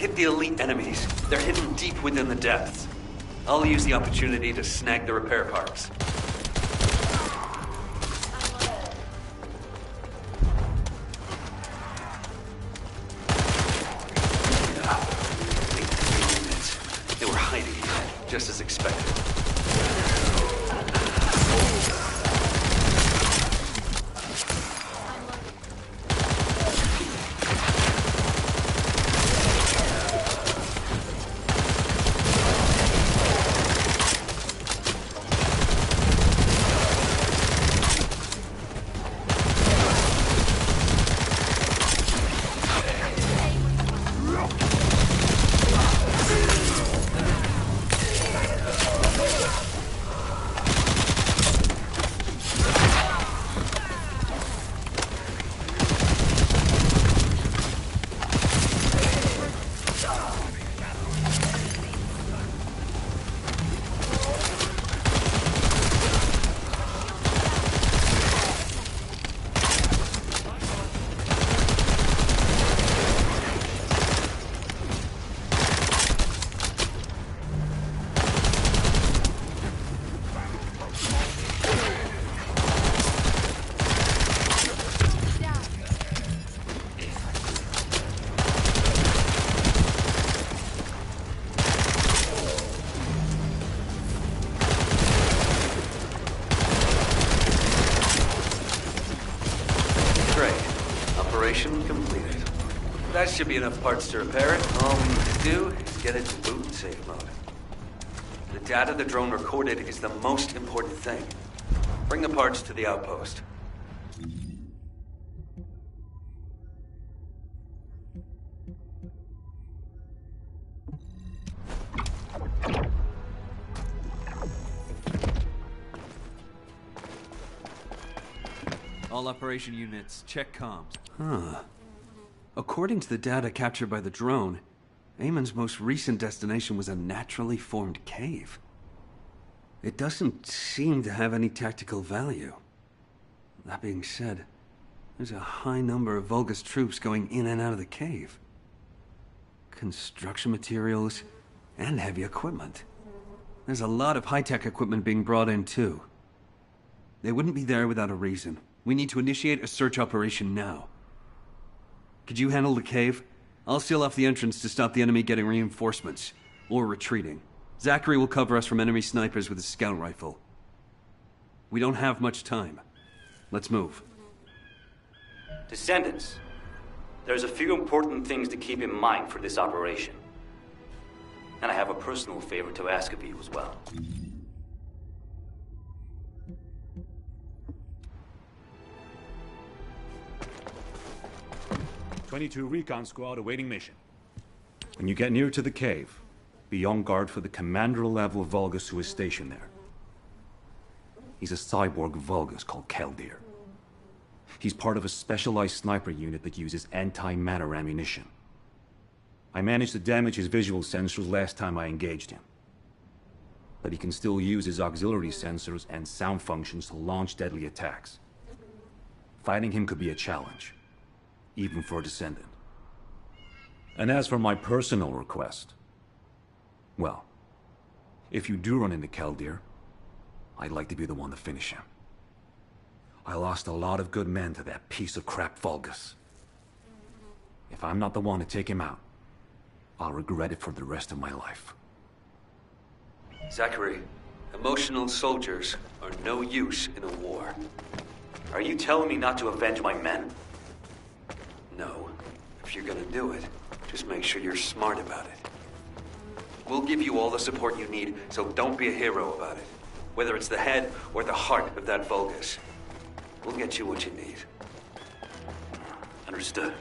Hit the elite enemies. They're hidden deep within the depths. I'll use the opportunity to snag the repair parts. They were hiding here, just as expected. Operation completed. That should be enough parts to repair it. All we need to do is get it to boot and save mode. The data the drone recorded is the most important thing. Bring the parts to the outpost. All operation units, check comms. Huh. According to the data captured by the drone, Eamon's most recent destination was a naturally formed cave. It doesn't seem to have any tactical value. That being said, there's a high number of Vulgus troops going in and out of the cave. Construction materials and heavy equipment. There's a lot of high-tech equipment being brought in too. They wouldn't be there without a reason. We need to initiate a search operation now. Could you handle the cave? I'll seal off the entrance to stop the enemy getting reinforcements, or retreating. Zachary will cover us from enemy snipers with his scout rifle. We don't have much time. Let's move. Descendants, there's a few important things to keep in mind for this operation. And I have a personal favor to ask of you as well. '22 Recon Squad awaiting mission. When you get near to the cave, be on guard for the commander-level Vulgus who is stationed there. He's a cyborg Vulgus called Keldir. He's part of a specialized sniper unit that uses anti-matter ammunition. I managed to damage his visual sensors last time I engaged him. But he can still use his auxiliary sensors and sound functions to launch deadly attacks. Fighting him could be a challenge, even for a Descendant. And as for my personal request, well, if you do run into Keldir, I'd like to be the one to finish him. I lost a lot of good men to that piece of crap Vulgus. If I'm not the one to take him out, I'll regret it for the rest of my life. Zachary, emotional soldiers are no use in a war. Are you telling me not to avenge my men? No. If you're gonna do it, just make sure you're smart about it. We'll give you all the support you need, so don't be a hero about it. Whether it's the head or the heart of that Vulgus. We'll get you what you need. Understood.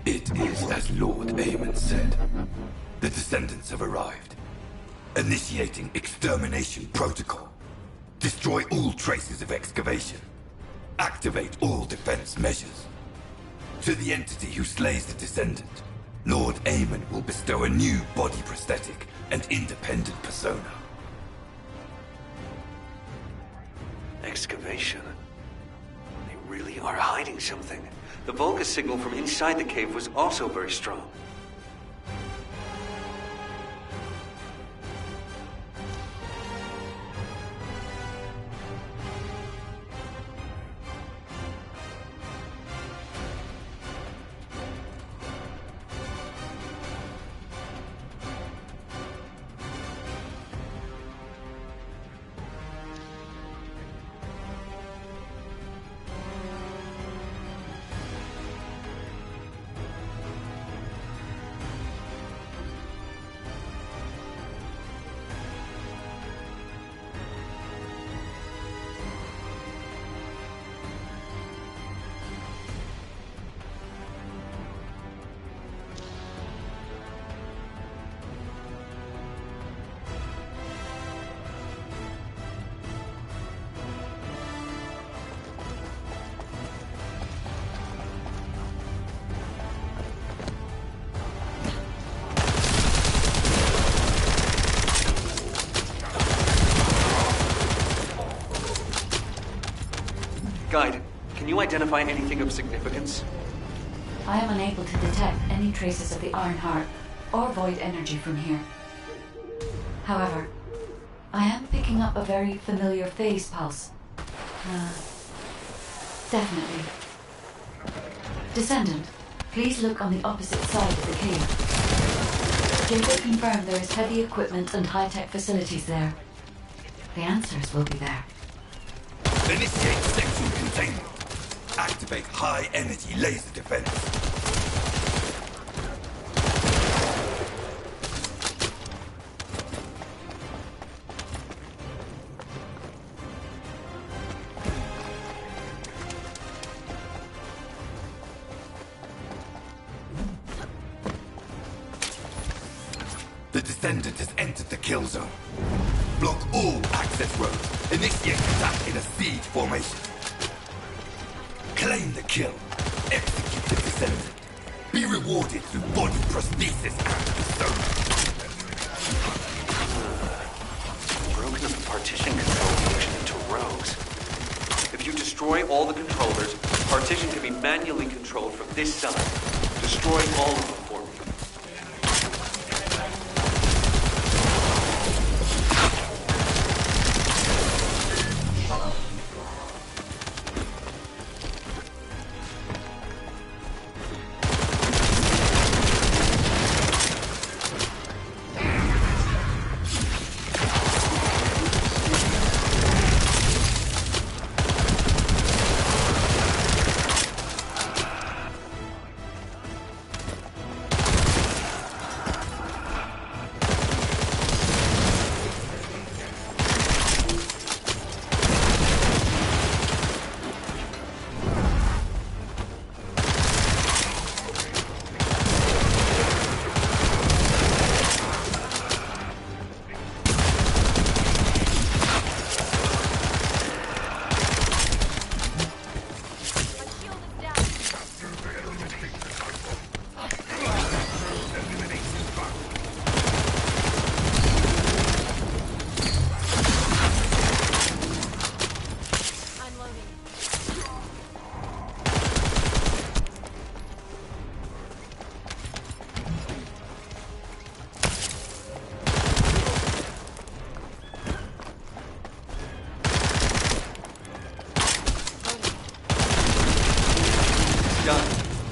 It is as Lord Aemon said. The Descendants have arrived. Initiating extermination protocol. Destroy all traces of excavation. Activate all defense measures. To the entity who slays the Descendant, Lord Aemon will bestow a new body prosthetic and independent persona. Excavation? They really are hiding something. The Vulgus signal from inside the cave was also very strong. you identify anything of significance? I am unable to detect any traces of the Iron Heart or void energy from here. However, I am picking up a very familiar phase pulse. Definitely. Descendant, please look on the opposite side of the cave. Jacob confirmed there is heavy equipment and high-tech facilities there. The answers will be there. Initiate section containment. Activate high-energy laser defense. The Descendant has entered the kill zone. Block all access roads. Initiate attack in a siege formation. Claim the kill. Execute the Descendant. Be rewarded through body prosthesis and persona. Broken up the partition control function into rows. If you destroy all the controllers, partition can be manually controlled from this side. Destroy all of them for me.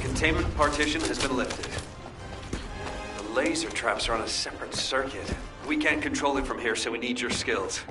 Containment partition has been lifted. The laser traps are on a separate circuit. We can't control it from here, so we need your skills.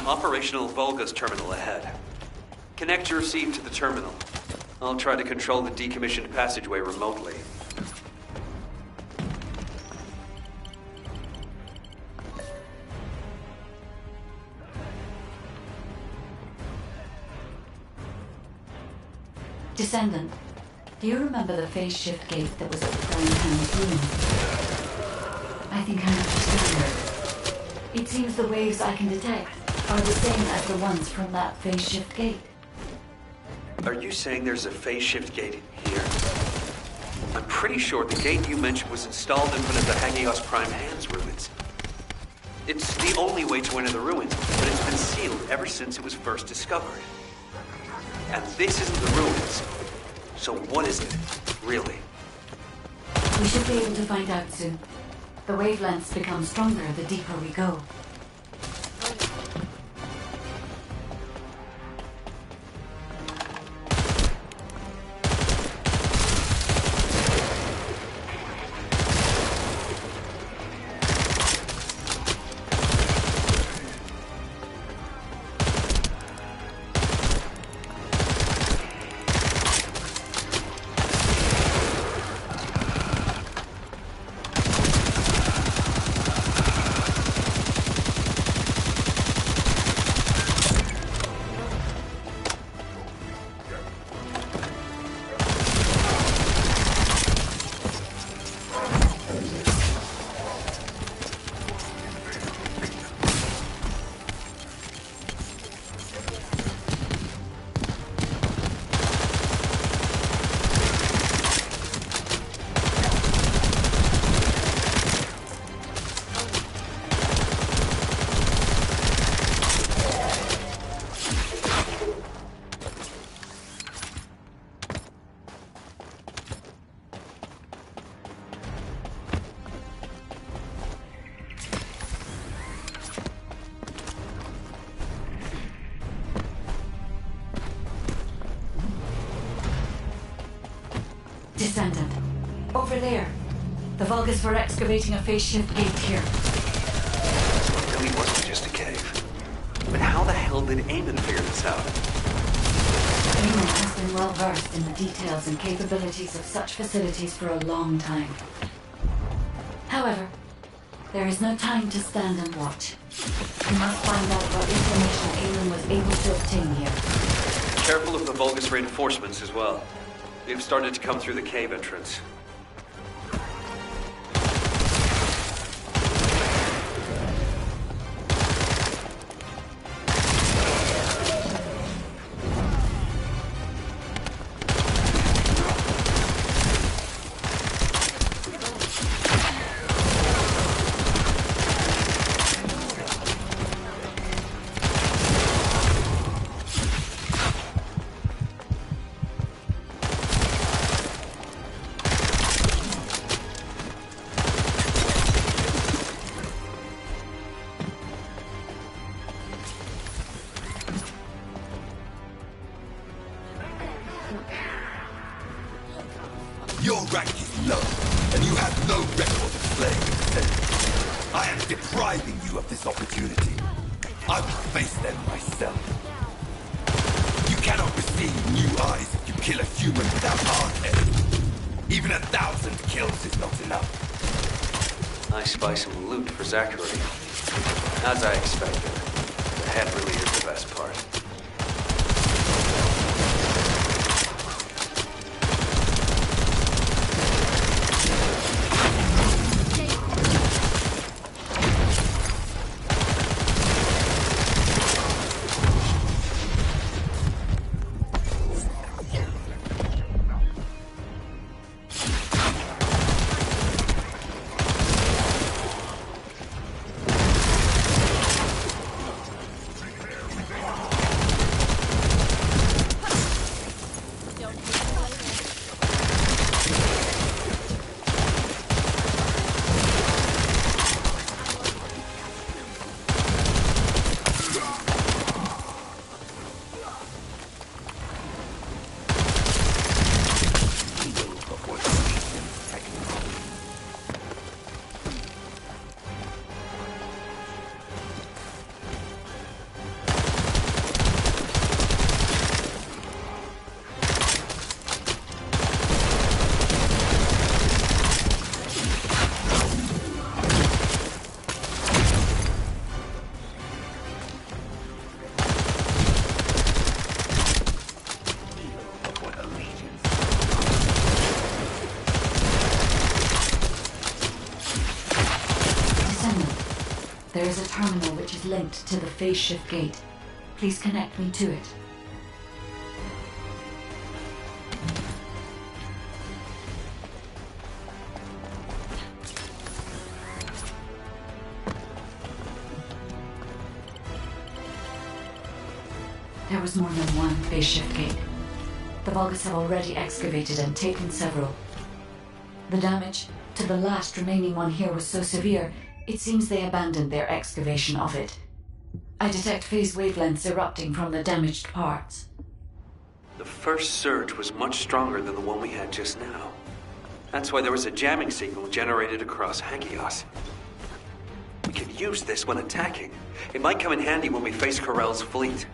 Operational Volga's terminal ahead. Connect your receive to the terminal. I'll try to control the decommissioned passageway remotely. Descendant, do you remember the phase shift gate that was at the Prime Hand's room? I think I understand. It seems the waves I can detect are the same as the ones from that phase shift gate. Are you saying there's a phase shift gate here? I'm pretty sure the gate you mentioned was installed in front of the Hagios Prime Hands ruins. It's the only way to enter the ruins, but it's been sealed ever since it was first discovered. And this isn't the ruins. So what is it, really? We should be able to find out soon. The wavelengths become stronger the deeper we go. Descendant. Over there. The Vulgus were excavating a phase shift gate here. It really wasn't just a cave. But how the hell did Eamon figure this out? Eamon has been well versed in the details and capabilities of such facilities for a long time. However, there is no time to stand and watch. We must find out what information Eamon was able to obtain here. Careful of the Vulgus reinforcements as well. They've started to come through the cave entrance. Your rank is low, and you have no record of slaying the Descendant. I am depriving you of this opportunity. I will face them myself. You cannot receive new eyes if you kill a human without hardhead. Even 1,000 kills is not enough. I spy some loot for Zachary. As I expected, the head really is the best part. There's a terminal which is linked to the phase shift gate. Please connect me to it. There was more than one phase shift gate. The Vulgus have already excavated and taken several. The damage to the last remaining one here was so severe, it seems they abandoned their excavation of it. I detect phase wavelengths erupting from the damaged parts. The first surge was much stronger than the one we had just now. That's why there was a jamming signal generated across Hagios. We can use this when attacking. It might come in handy when we face Corell's fleet.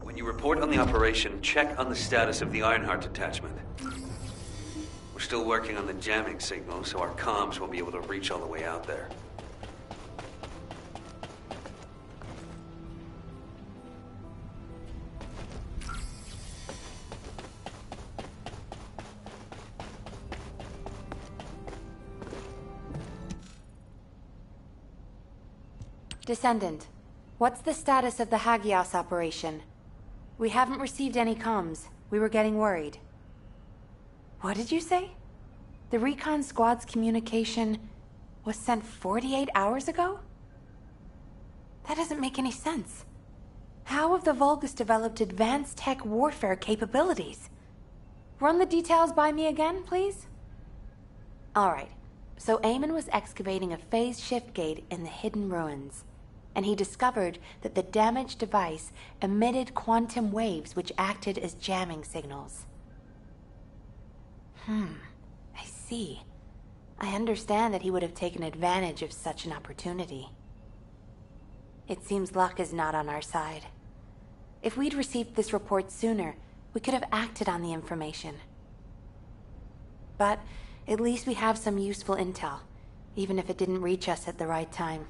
When you report on the operation, check on the status of the Ironheart detachment. We're still working on the jamming signal, so our comms won't be able to reach all the way out there. Descendant, what's the status of the Hagios operation? We haven't received any comms. We were getting worried. What did you say? The recon squad's communication was sent 48 hours ago? That doesn't make any sense. How have the Vulgus developed advanced tech warfare capabilities? Run the details by me again, please? Alright, so Eamon was excavating a phase shift gate in the hidden ruins, and he discovered that the damaged device emitted quantum waves which acted as jamming signals. I see. I understand that he would have taken advantage of such an opportunity. It seems luck is not on our side. If we'd received this report sooner, we could have acted on the information. But at least we have some useful intel, even if it didn't reach us at the right time.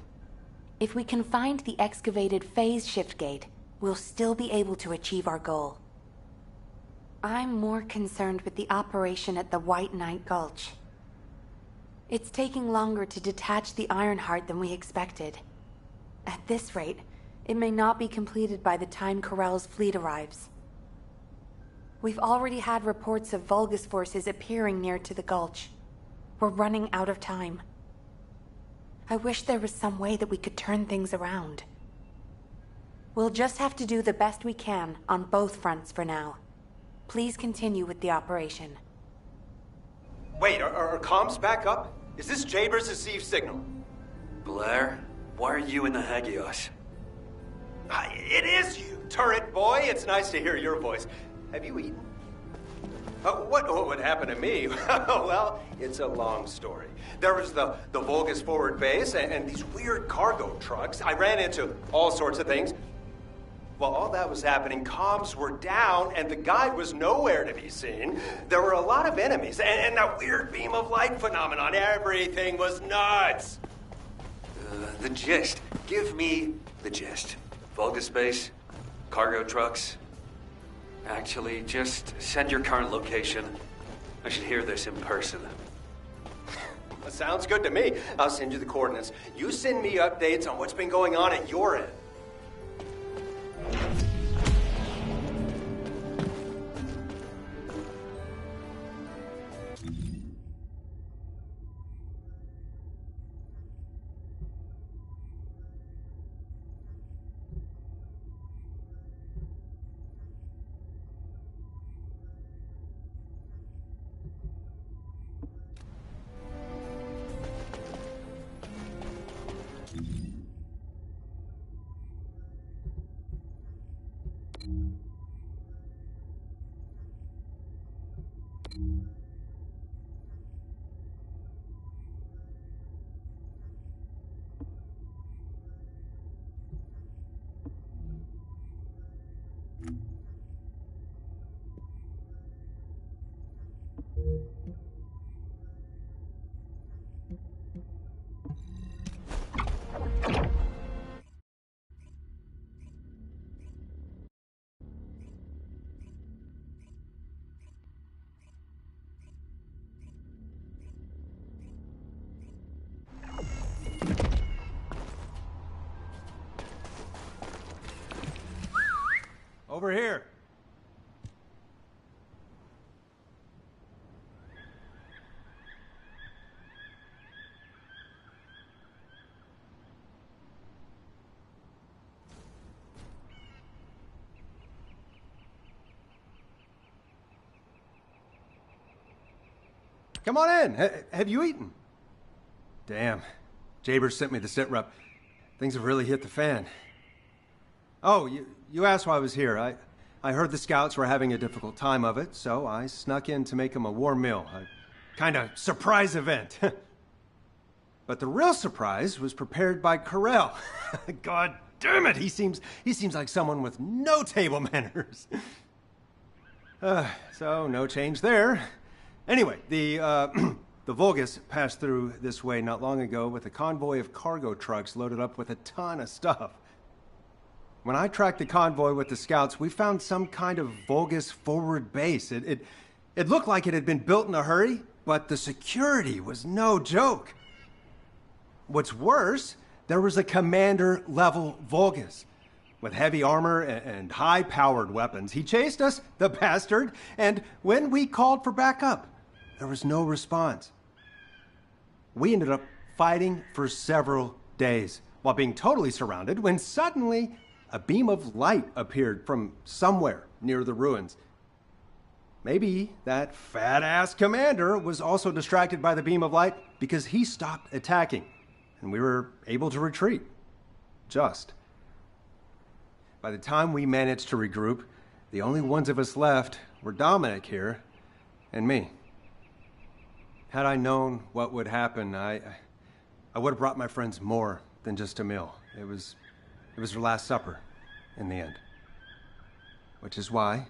If we can find the excavated phase shift gate, we'll still be able to achieve our goal. I'm more concerned with the operation at the White Knight Gulch. It's taking longer to detach the Ironheart than we expected. At this rate, it may not be completed by the time Corell's fleet arrives. We've already had reports of Vulgus forces appearing near to the Gulch. We're running out of time. I wish there was some way that we could turn things around. We'll just have to do the best we can on both fronts for now. Please continue with the operation. Wait, are comms back up? Is this Jaber's received signal? Blair, why are you in the Hagios? It is you, turret boy. It's nice to hear your voice. Have you eaten? What would happen to me? Well, it's a long story. There was the Vulgus forward base and these weird cargo trucks. I ran into all sorts of things. While all that was happening, comms were down and the guide was nowhere to be seen. There were a lot of enemies and that weird beam of light phenomenon. Everything was nuts. The gist. Give me the gist. Vulgus base, cargo trucks. Actually, just send your current location. I should hear this in person. Sounds good to me. I'll send you the coordinates. You send me updates on what's been going on at your end. Over here. Come on in. Have you eaten? Damn. Jaber sent me the sit rep. Things have really hit the fan. Oh, you asked why I was here. I heard the scouts were having a difficult time of it, so I snuck in to make them a warm meal. A kind of surprise event. But the real surprise was prepared by Corell. God damn it, he seems like someone with no table manners. So no change there. Anyway, the Vulgus passed through this way not long ago with a convoy of cargo trucks loaded up with a ton of stuff. When I tracked the convoy with the scouts, we found some kind of Vulgus forward base. It looked like it had been built in a hurry, but the security was no joke. What's worse, there was a commander-level Vulgus with heavy armor and high-powered weapons. He chased us, the bastard, and when we called for backup, there was no response. We ended up fighting for several days while being totally surrounded when suddenly a beam of light appeared from somewhere near the ruins. Maybe that fat-ass commander was also distracted by the beam of light because he stopped attacking, and we were able to retreat. Just. By the time we managed to regroup, the only ones of us left were Dominic here and me. Had I known what would happen, I would have brought my friends more than just a meal. It was their last supper, in the end. Which is why,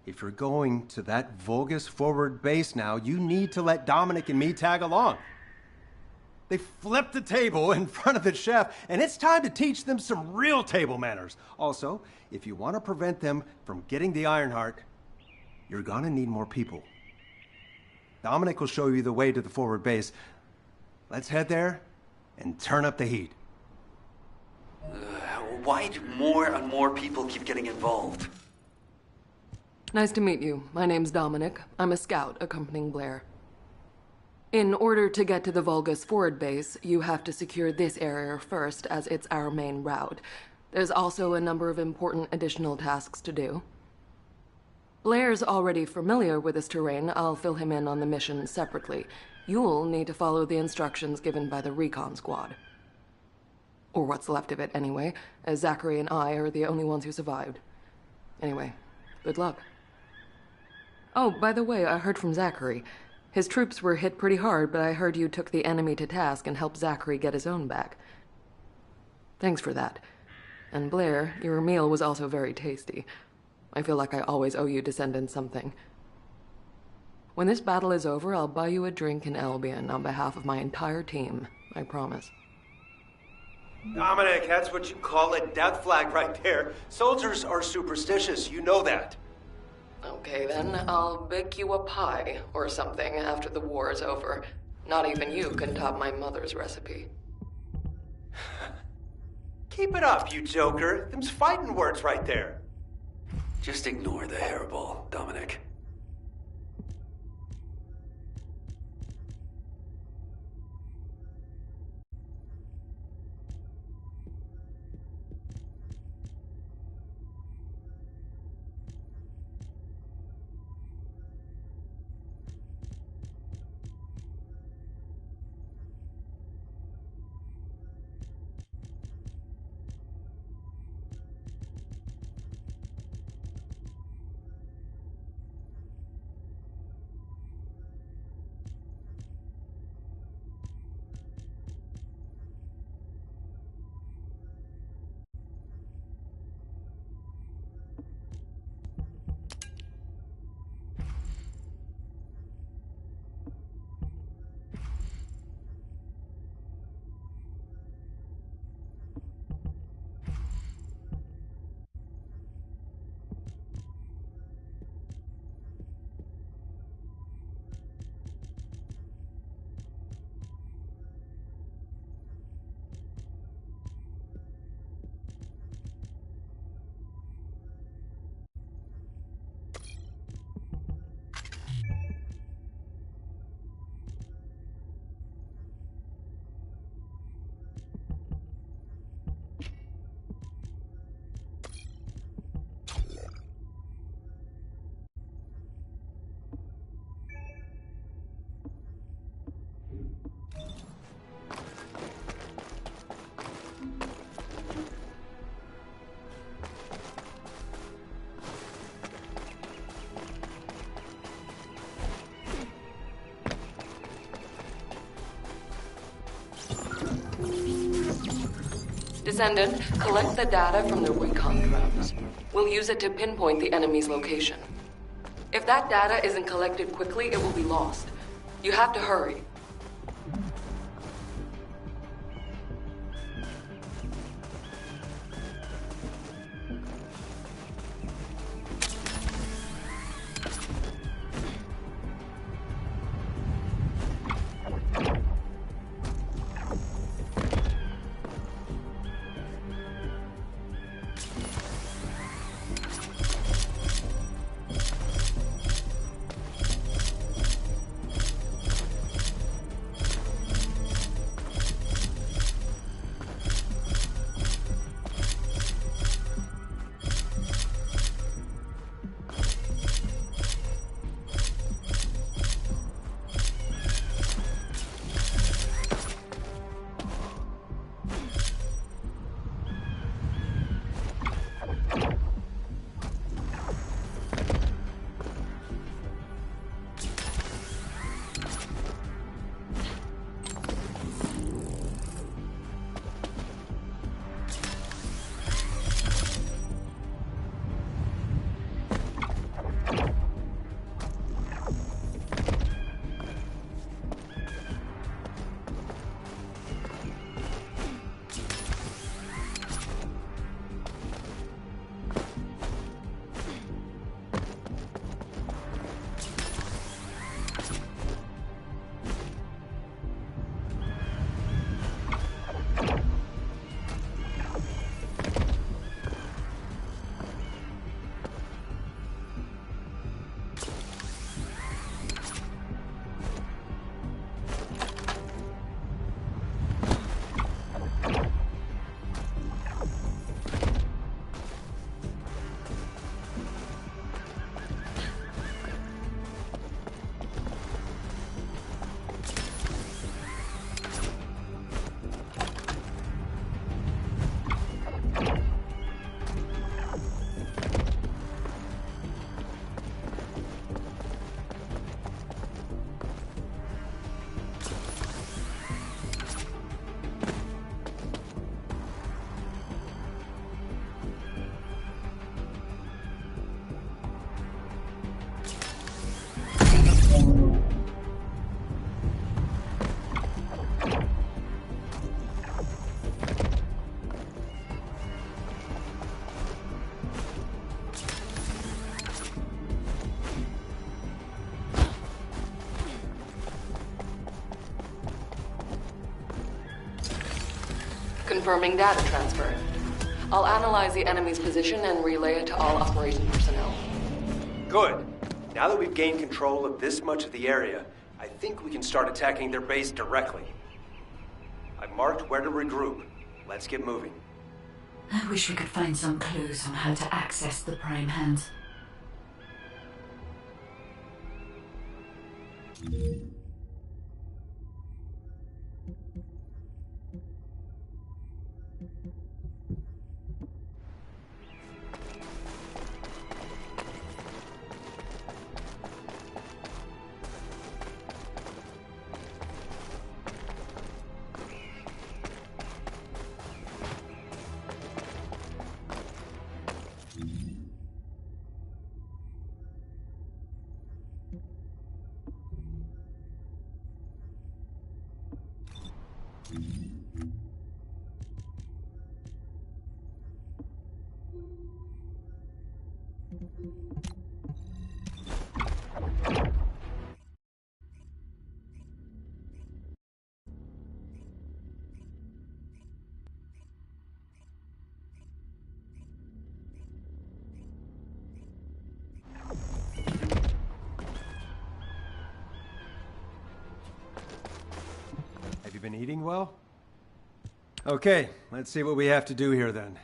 if you're going to that Vulgus forward base now, you need to let Dominic and me tag along. They flipped the table in front of the chef, and it's time to teach them some real table manners. Also, if you want to prevent them from getting the Ironheart, you're gonna need more people. Dominic will show you the way to the forward base. Let's head there and turn up the heat. Why do more and more people keep getting involved? Nice to meet you. My name's Dominic. I'm a scout accompanying Blair. In order to get to the Vulgus forward base, you have to secure this area first, as it's our main route. There's also a number of important additional tasks to do. Blair's already familiar with this terrain. I'll fill him in on the mission separately. You'll need to follow the instructions given by the recon squad. Or what's left of it, anyway, as Zachary and I are the only ones who survived. Anyway, good luck. Oh, by the way, I heard from Zachary. His troops were hit pretty hard, but I heard you took the enemy to task and helped Zachary get his own back. Thanks for that. And Blair, your meal was also very tasty. I feel like I always owe you Descendant something. When this battle is over, I'll buy you a drink in Albion on behalf of my entire team. I promise. Dominic, that's what you call a death flag right there. Soldiers are superstitious, you know that. Okay then, I'll bake you a pie or something after the war is over. Not even you can top my mother's recipe. Keep it up, you joker. Them's fighting words right there. Just ignore the hairball, Dominic. Descendant, collect the data from the recon drones. We'll use it to pinpoint the enemy's location. If that data isn't collected quickly, it will be lost. You have to hurry. Confirming data transfer. I'll analyze the enemy's position and relay it to all operation personnel. Good. Now that we've gained control of this much of the area, I think we can start attacking their base directly. I've marked where to regroup. Let's get moving. I wish we could find some clues on how to access the Prime Hands. Been eating well? Okay, let's see what we have to do here then.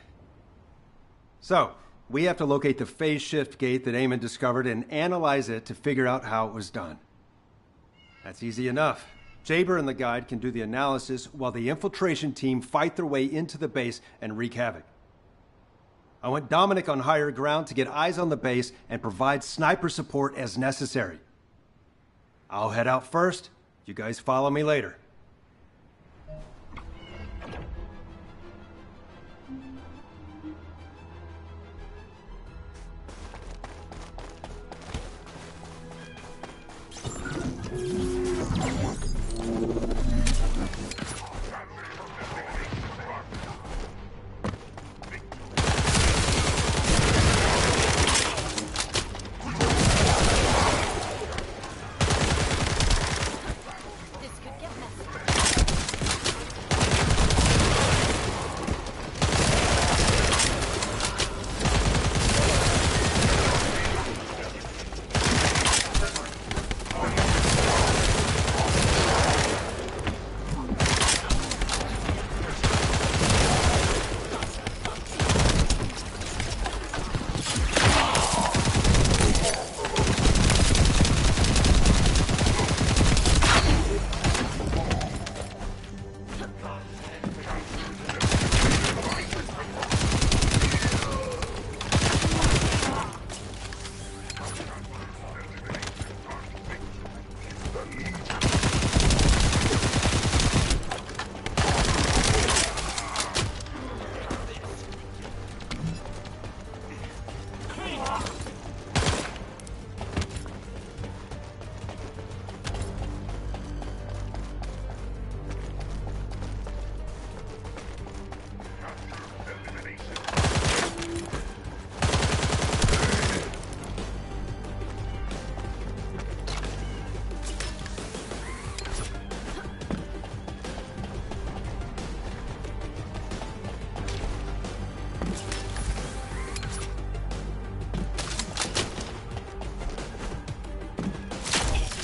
So, we have to locate the phase shift gate that Eamon discovered and analyze it to figure out how it was done. That's easy enough. Jaber and the guide can do the analysis while the infiltration team fight their way into the base and wreak havoc. I want Dominic on higher ground to get eyes on the base and provide sniper support as necessary. I'll head out first. You guys follow me later.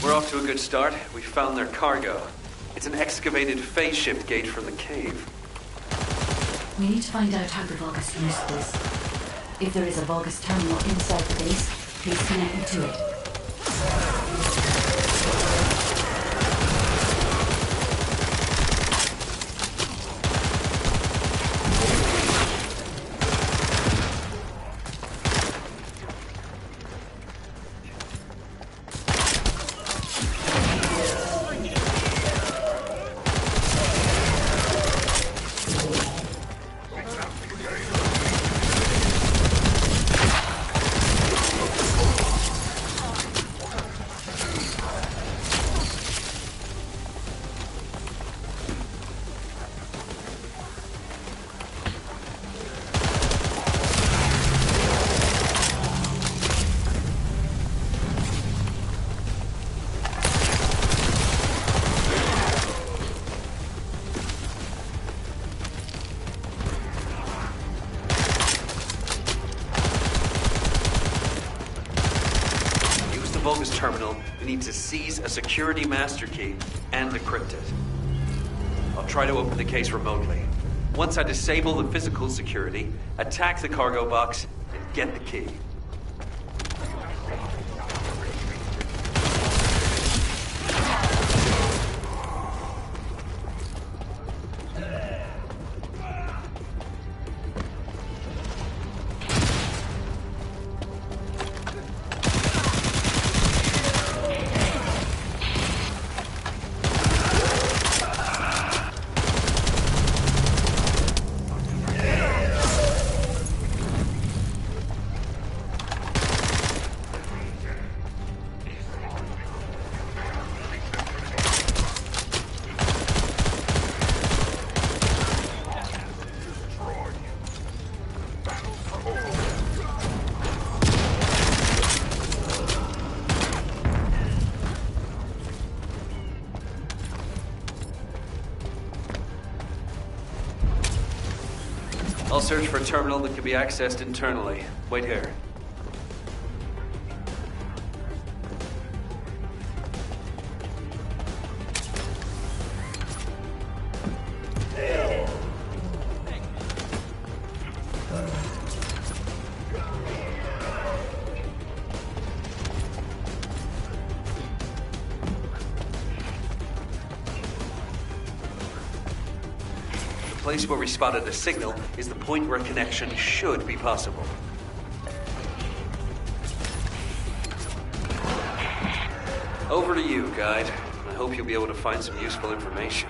We're off to a good start. We found their cargo. It's an excavated phase shift gate from the cave. We need to find out how the Vulgus used this. If there is a Vulgus terminal inside the base, please connect me to it. Vulgus terminal, we need to seize a security master key and decrypt it. I'll try to open the case remotely. Once I disable the physical security, attack the cargo box, and get the key. I'll search for a terminal that can be accessed internally. Wait here. The place where we spotted a signal is the point where a connection should be possible. Over to you, Guide. I hope you'll be able to find some useful information.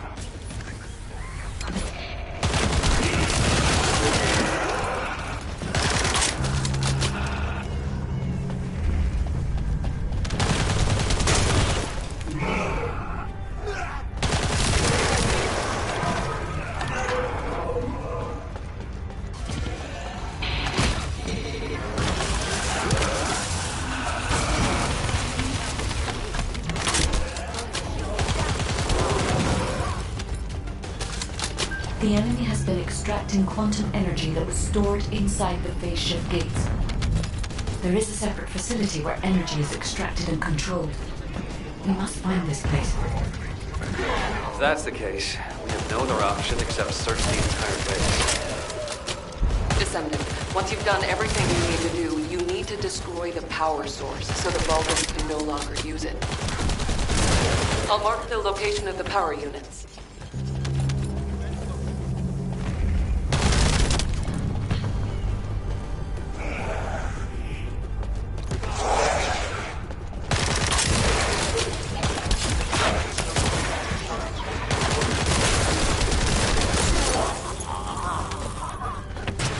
The enemy has been extracting quantum energy that was stored inside the phase shift gates. There is a separate facility where energy is extracted and controlled. We must find this place. If that's the case, we have no other option except search the entire base. Descendant, once you've done everything you need to do, you need to destroy the power source so the Vulgus can no longer use it. I'll mark the location of the power units.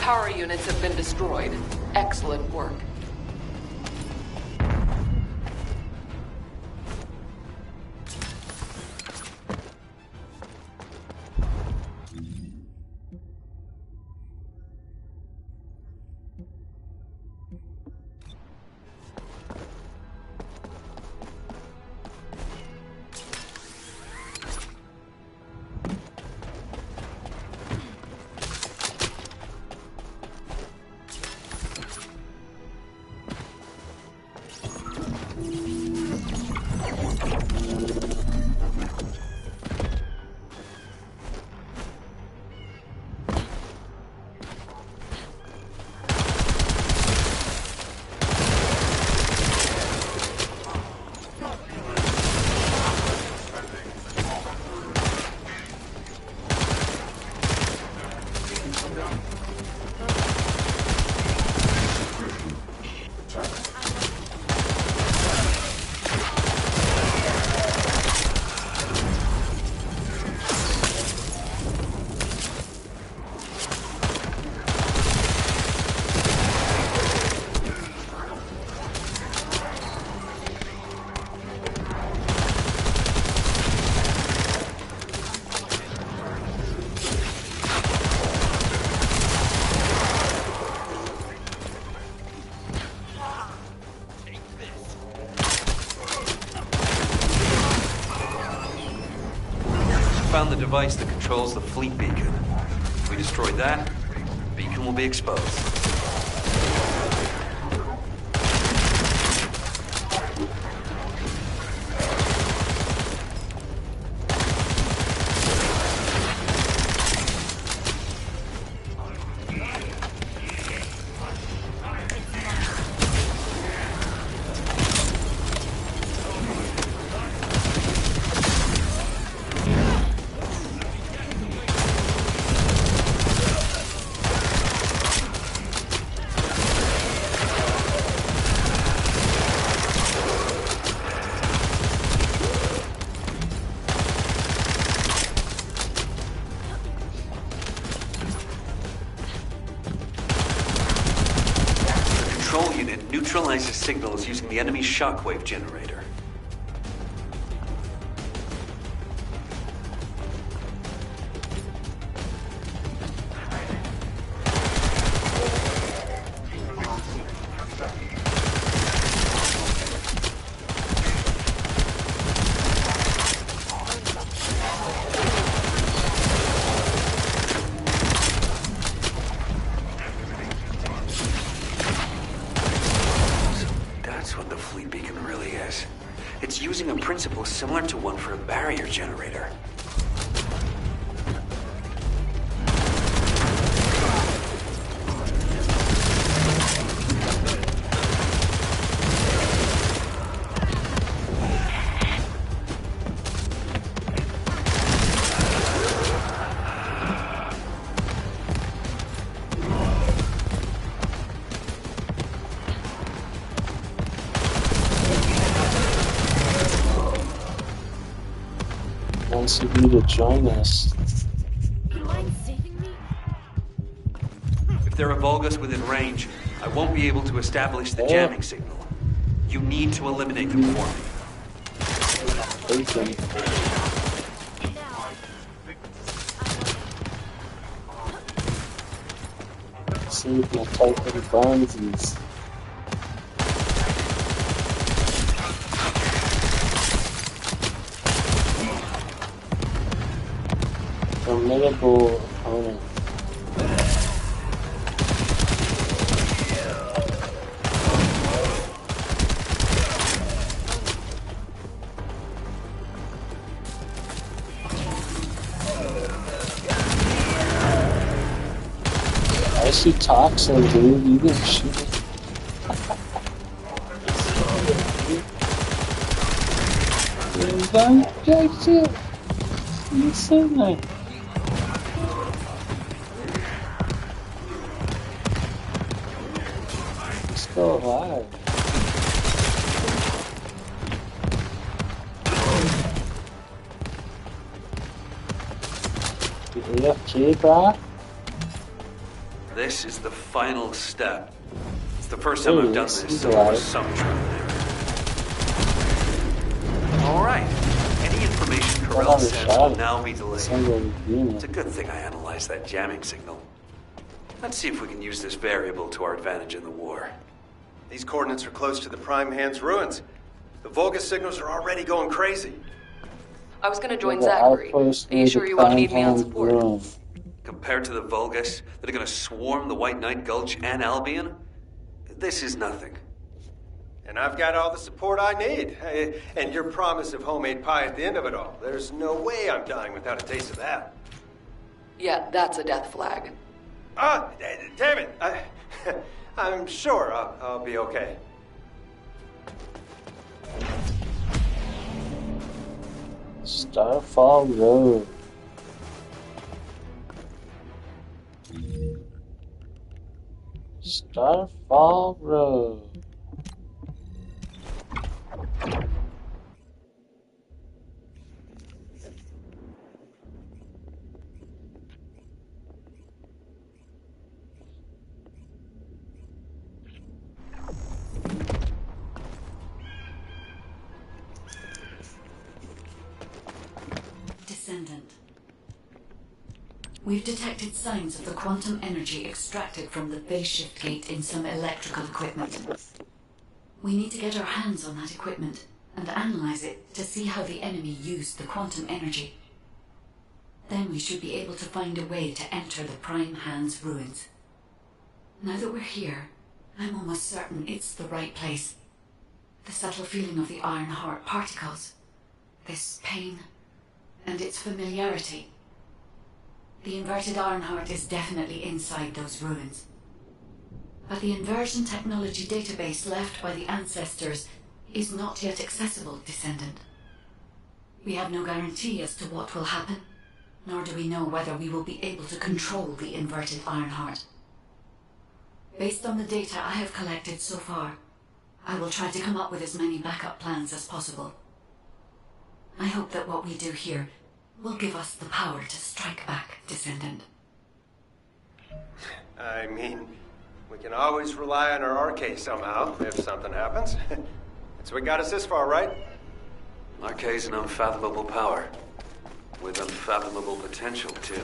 Power units have been destroyed. Excellent work. found the device that controls the fleet beacon. If we destroy that, the beacon will be exposed. Neutralizes signals using the enemy's shockwave generator. Similar to one for a barrier generator. Wants you to join us. Do you mind saving me? If there are Vulgus within range, I won't be able to establish the jamming signal. You need to eliminate them for me. Save my Titan Bonesies. Formidable opponent. I see toxin, dude. You can shoot it. You said that. Still alive. The AFK, bro? This is the final step. It's the first time I've done this, so there was some trial and error. Alright. Any information Corell sends will now be delayed. It's a good thing I analyzed that jamming signal. Let's see if we can use this variable to our advantage in the war. These coordinates are close to the Prime Hand's ruins. The Vulgus signals are already going crazy. I was gonna join Zachary. Are you sure you won't need me on support? Compared to the Vulgus that are gonna swarm the White Knight Gulch and Albion, this is nothing. And I've got all the support I need. And your promise of homemade pie at the end of it all. There's no way I'm dying without a taste of that. Yeah, that's a death flag. Damn it! I'm sure I'll be okay. Starfall Road. Starfall Road. Descendant. We've detected signs of the quantum energy extracted from the phase shift gate in some electrical equipment. We need to get our hands on that equipment and analyze it to see how the enemy used the quantum energy. Then we should be able to find a way to enter the Prime Hand's ruins. Now that we're here, I'm almost certain it's the right place. The subtle feeling of the Iron Heart particles, this pain, and its familiarity. The inverted Iron Heart is definitely inside those ruins. But the inversion technology database left by the ancestors is not yet accessible, Descendant. We have no guarantee as to what will happen, nor do we know whether we will be able to control the inverted Iron Heart. Based on the data I have collected so far, I will try to come up with as many backup plans as possible. I hope that what we do here will give us the power to strike back, Descendant. I mean, we can always rely on our arcade somehow, if something happens. That's what got us this far, right? Arcade's an unfathomable power. With unfathomable potential, too.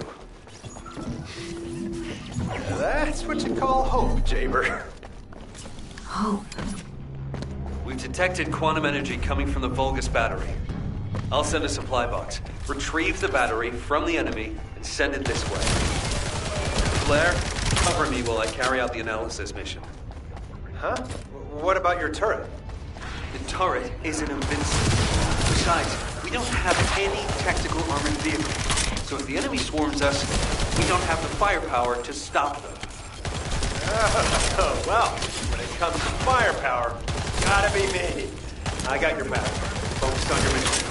That's what you call hope, Jaber. Hope? We've detected quantum energy coming from the Vulgus battery. I'll send a supply box. Retrieve the battery from the enemy and send it this way. Blair, cover me while I carry out the analysis mission. Huh? What about your turret? The turret isn't invincible. Besides, we don't have any tactical armored vehicle. So if the enemy swarms us, we don't have the firepower to stop them. Oh, well, when it comes to firepower, gotta be me. I got your back. Focus on your mission.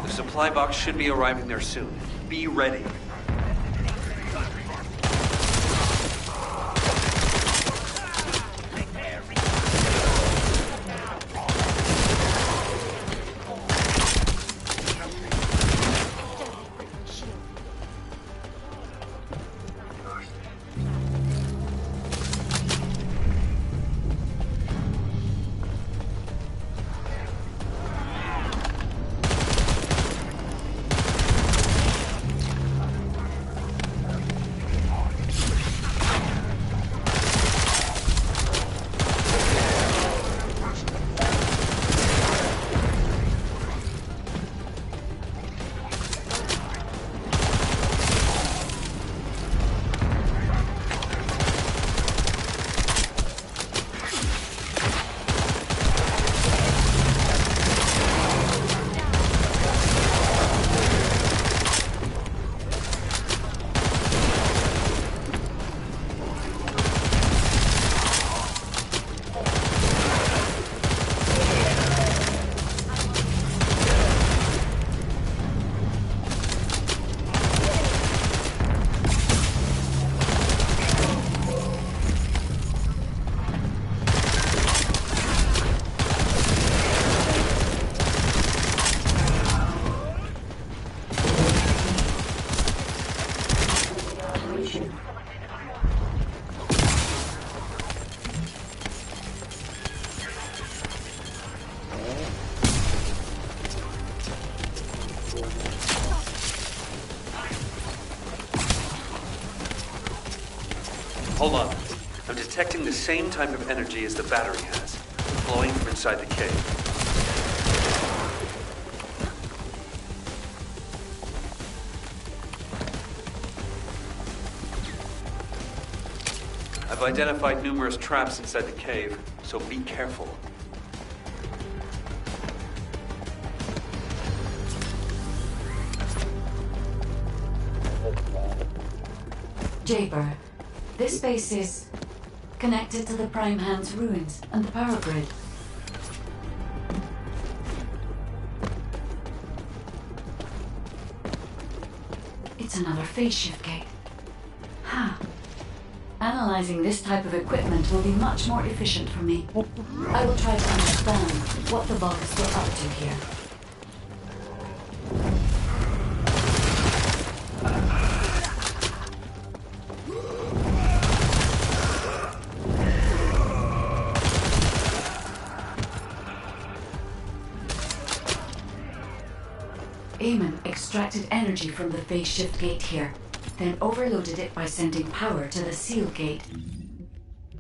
The supply box should be arriving there soon. Be ready. Hold on. I'm detecting the same type of energy as the battery has, flowing from inside the cave. I've identified numerous traps inside the cave, so be careful. Jaber, this base is connected to the Prime Hand's ruins and the power grid. It's another phase shift gate. Huh. Analyzing this type of equipment will be much more efficient for me. I will try to understand what the Vulgus were up to here. Eamon extracted energy from the phase shift gate here, then overloaded it by sending power to the seal gate.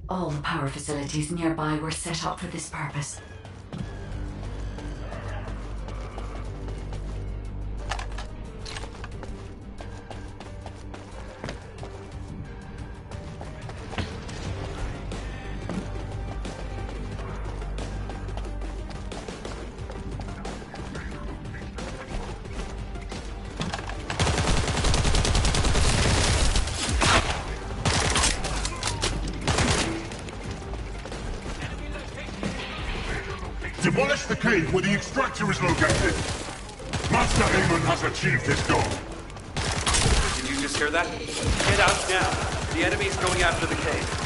All the power facilities nearby were set up for this purpose. Demolish the cave where the extractor is located. Master Amon has achieved his goal. Did you just hear that? Get out now. The enemy's going after the cave.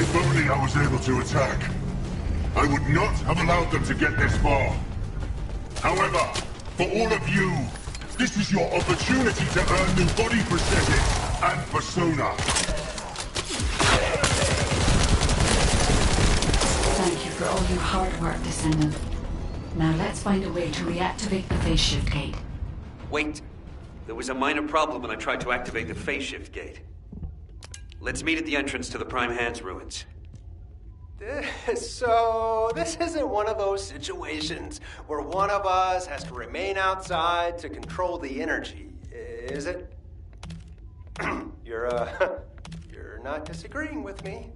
If only I was able to attack. I would not have allowed them to get this far. However, for all of you, this is your opportunity to earn new body prosthetics and persona. Thank you for all your hard work, Descendant. Now let's find a way to reactivate the phase shift gate. Wait. There was a minor problem when I tried to activate the phase shift gate. Let's meet at the entrance to the Prime Hands ruins. So, this isn't one of those situations where one of us has to remain outside to control the energy, is it? You're not disagreeing with me.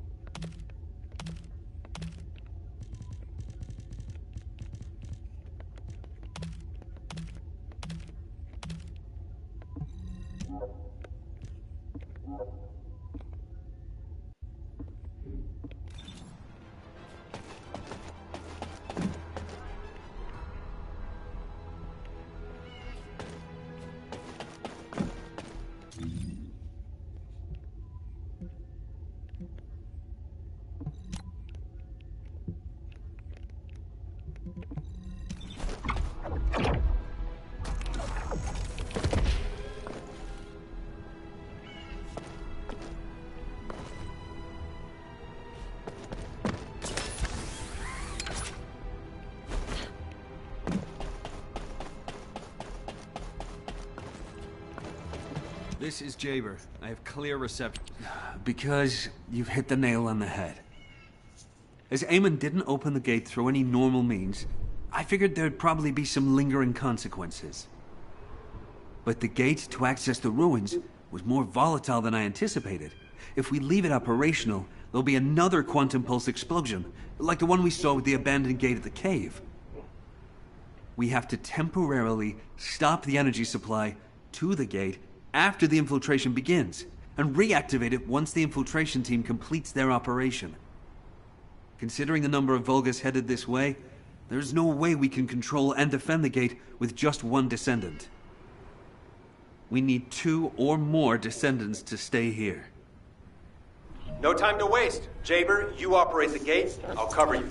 This is Jaber. I have clear reception. Because you've hit the nail on the head. As Eamon didn't open the gate through any normal means, I figured there'd probably be some lingering consequences. But the gate to access the ruins was more volatile than I anticipated. If we leave it operational, there'll be another quantum pulse explosion, like the one we saw with the abandoned gate at the cave. We have to temporarily stop the energy supply to the gate after the infiltration begins, and reactivate it once the infiltration team completes their operation. Considering the number of Vulgus headed this way, there's no way we can control and defend the gate with just one Descendant. We need 2 or more Descendants to stay here. No time to waste. Jaber, you operate the gate. I'll cover you.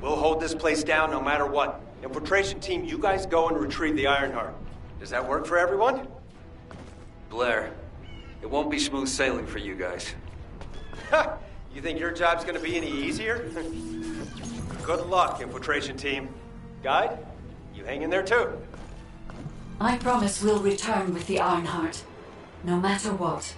We'll hold this place down no matter what. Infiltration team, you guys go and retrieve the Ironheart. Does that work for everyone? Blair, it won't be smooth sailing for you guys. You think your job's gonna be any easier? Good luck, infiltration team. Guide, you hang in there too. I promise we'll return with the Ironheart, no matter what.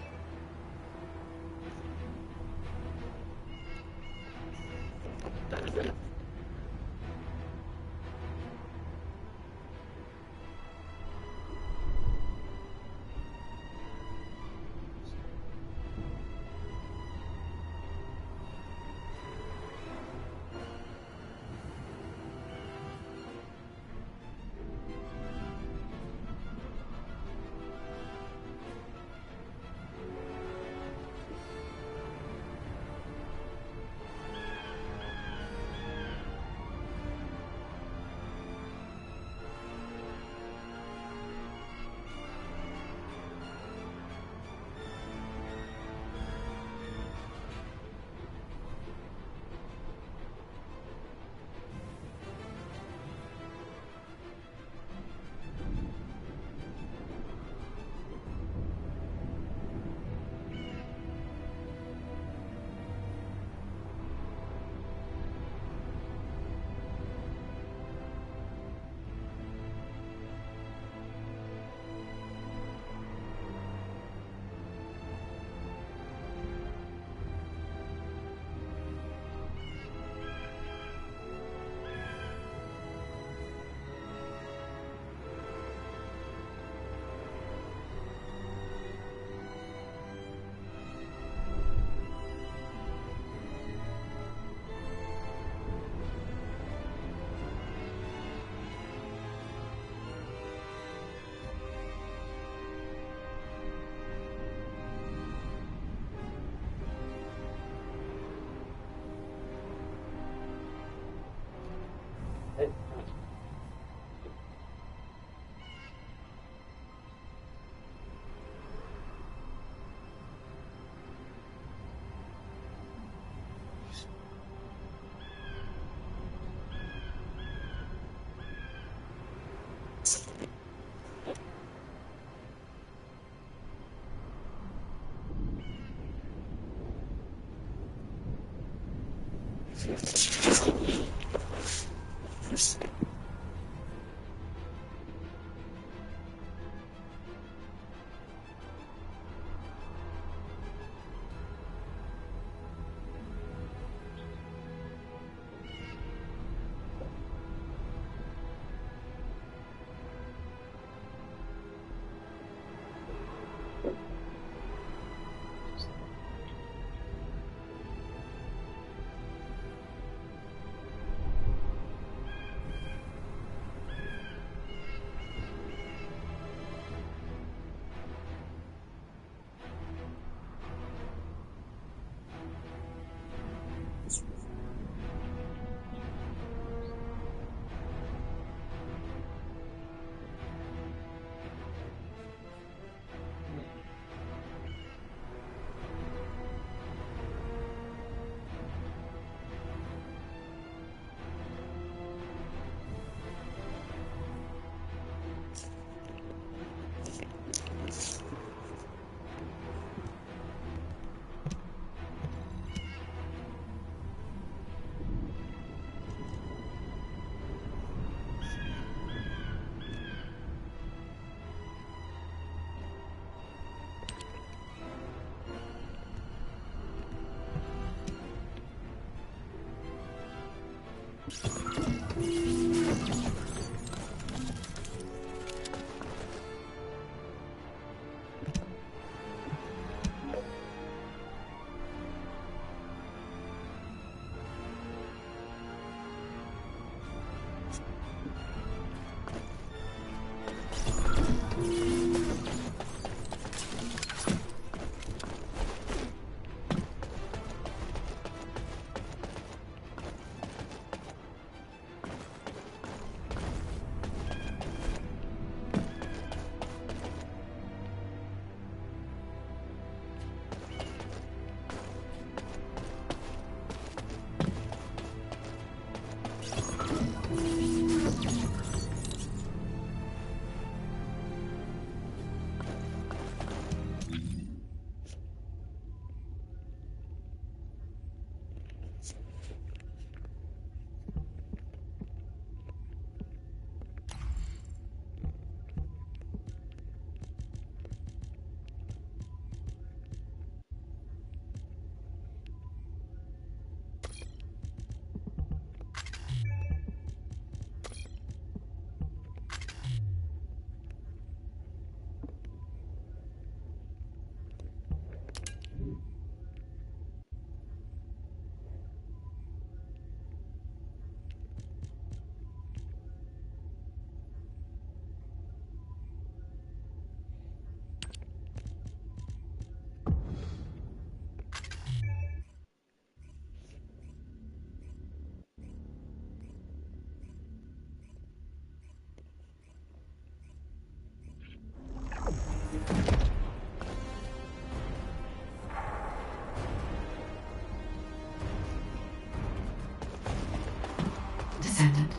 Descendant,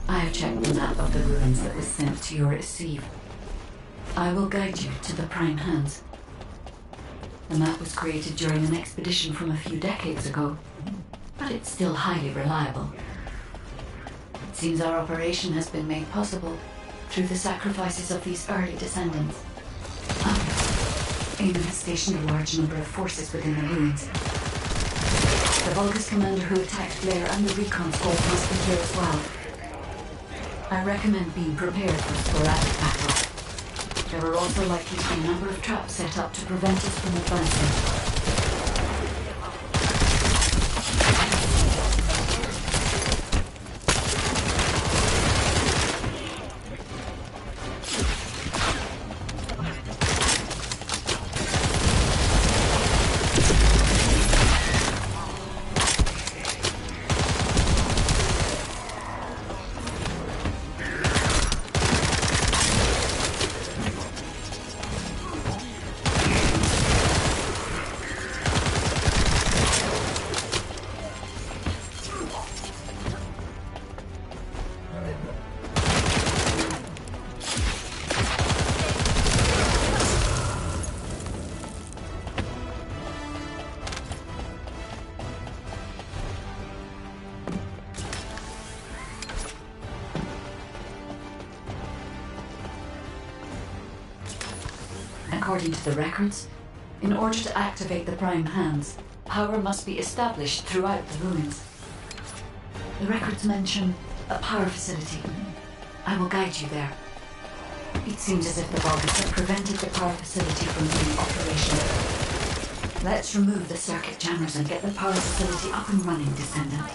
I have checked the map of the ruins that was sent to your receive. I will guide you to the Prime Hands. The map was created during an expedition from a few decades ago, but it's still highly reliable. It seems our operation has been made possible through the sacrifices of these early descendants. Aemon has stationed a large number of forces within the ruins. The Vulgus commander who attacked Blair and the recon squad must be here as well. I recommend being prepared for sporadic battle. There are also likely to be a number of traps set up to prevent us from advancing. According to the records, in order to activate the Prime Hands, power must be established throughout the ruins. The records mention a power facility. I will guide you there. It seems as if the Vulgus have prevented the power facility from being operational. Let's remove the circuit jammers and get the power facility up and running, Descendant.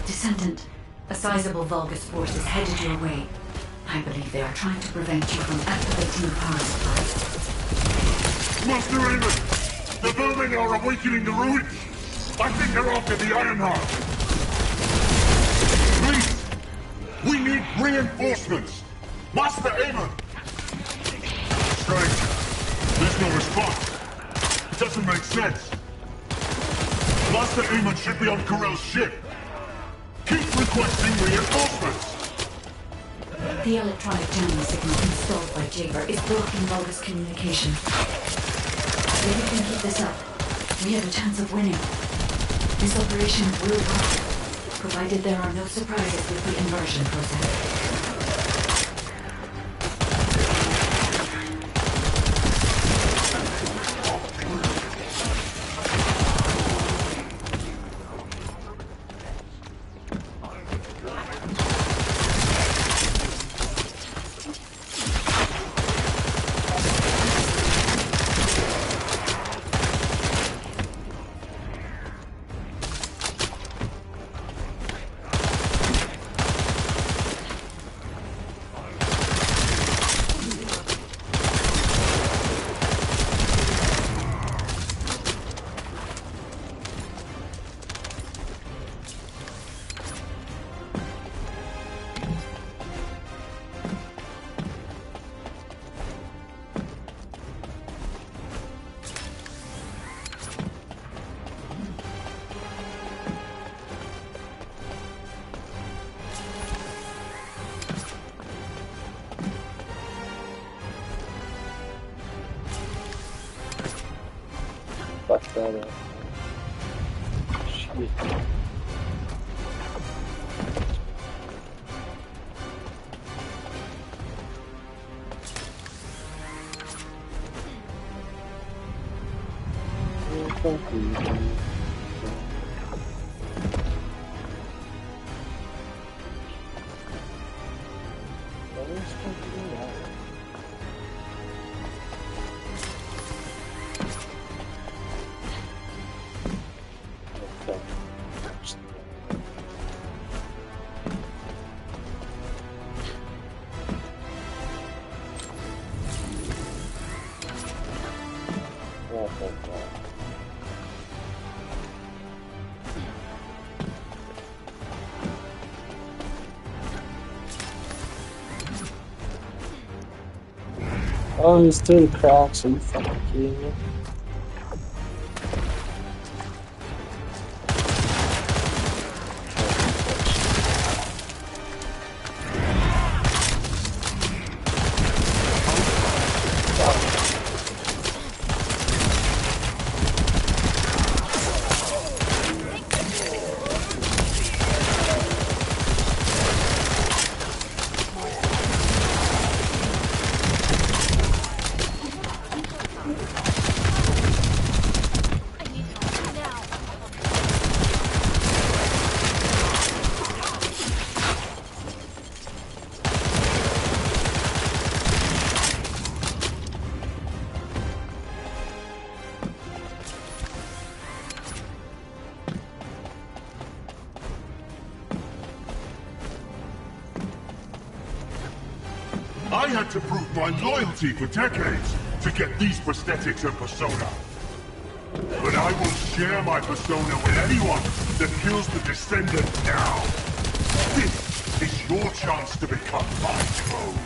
Descendant, a sizable Vulgus force is headed your way. I believe they are trying to prevent you from activating the power supply. Master Raymond! The vermin are awakening the ruins! I think they're after the Ironheart! Please! We need reinforcements! Master Aemon! Strange. There's no response. It doesn't make sense. Master Aemon should be on Corell's ship. Keep requesting reinforcements! The electronic jamming signal installed by Jaber is blocking Vulgus communication. If we can keep this up, we have a chance of winning. This operation will work, provided there are no surprises with the inversion process. Fuck that up. Shit. Oh, he's still cracks. Are you fucking kidding me? I had to prove my loyalty for decades to get these prosthetics and persona. But I will share my persona with anyone that kills the Descendant now. This is your chance to become my clone.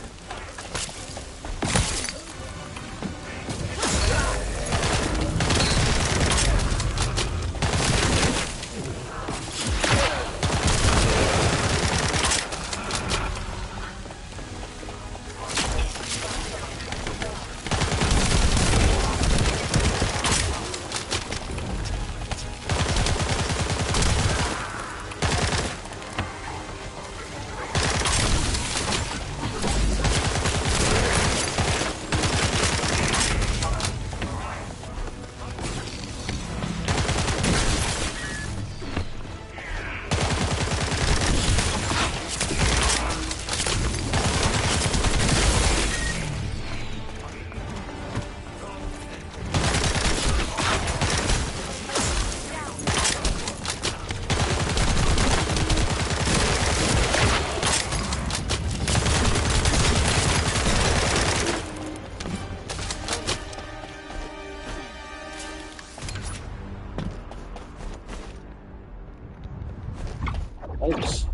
Pipes.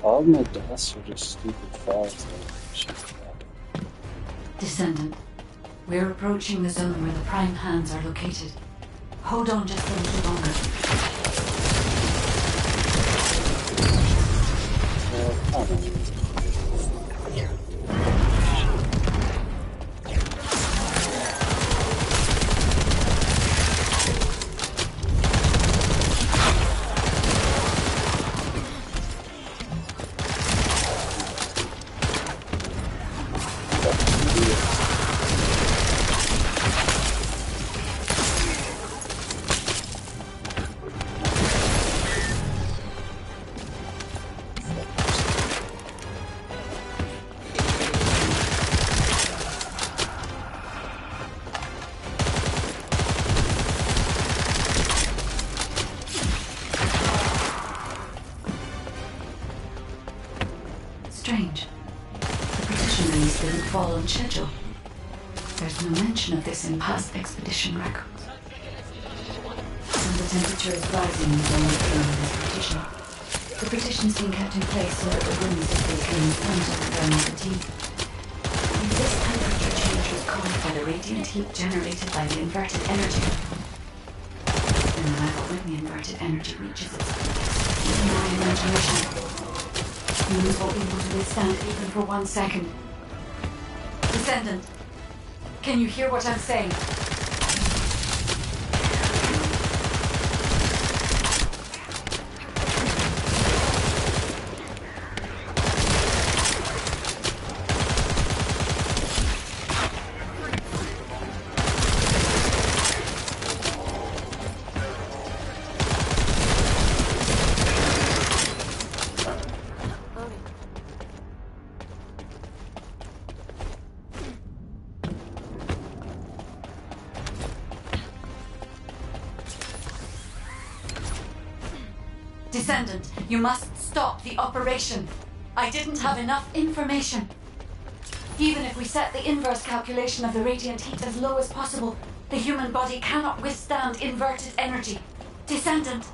All of my deaths are just stupid falls. Descendant, we're approaching the zone where the prime hands are located. Hold on just a little longer. Strange. The precision raise didn't fall on schedule. There's no mention of this in past expedition records. And the temperature is rising in zone 3 of this partition. The partition's being kept in place so that the rooms are taken under the thermal fatigue. And this temperature change was caused by the radiant heat generated by the inverted energy. And when the inverted energy reaches its peak, in my imagination, humans won't be able to withstand even for 1 second. Descendant, can you hear what I'm saying? Descendant, you must stop the operation. I didn't have enough information. Even if we set the inverse calculation of the radiant heat as low as possible, the human body cannot withstand inverted energy. Descendant.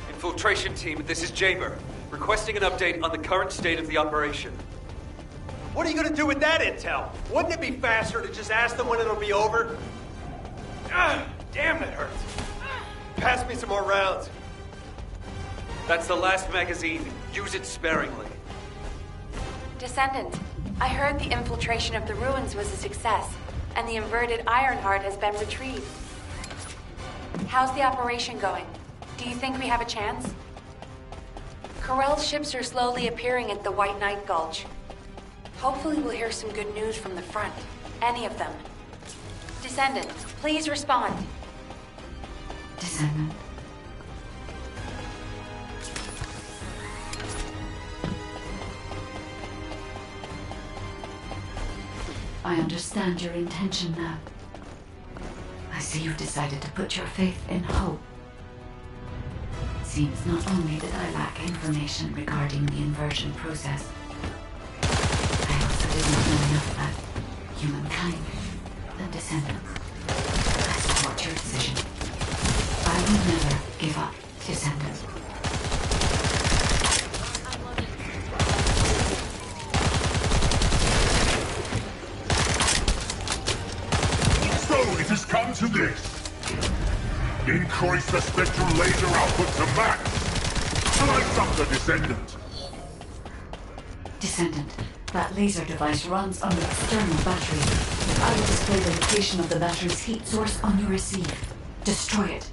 Infiltration team, this is Jaber, requesting an update on the current state of the operation. What are you gonna do with that intel? Wouldn't it be faster to just ask them when it'll be over? Damn, that hurts. Pass me some more rounds. That's the last magazine. Use it sparingly. Descendant, I heard the infiltration of the ruins was a success, and the inverted Ironheart has been retrieved. How's the operation going? Do you think we have a chance? Corell's ships are slowly appearing at the White Knight Gulch. Hopefully we'll hear some good news from the front. Any of them. Descendant, please respond. Descendant. I understand your intention now. I see you've decided to put your faith in hope. Seems not only did I lack information regarding the inversion process, I also did not know enough about humankind and descendants. I support your decision. I will never give up, descendants. So it has come to this. Increase the spectral laser output to max. Slice up the Descendant. Descendant, that laser device runs on an external battery. I will display the location of the battery's heat source on your receive. Destroy it.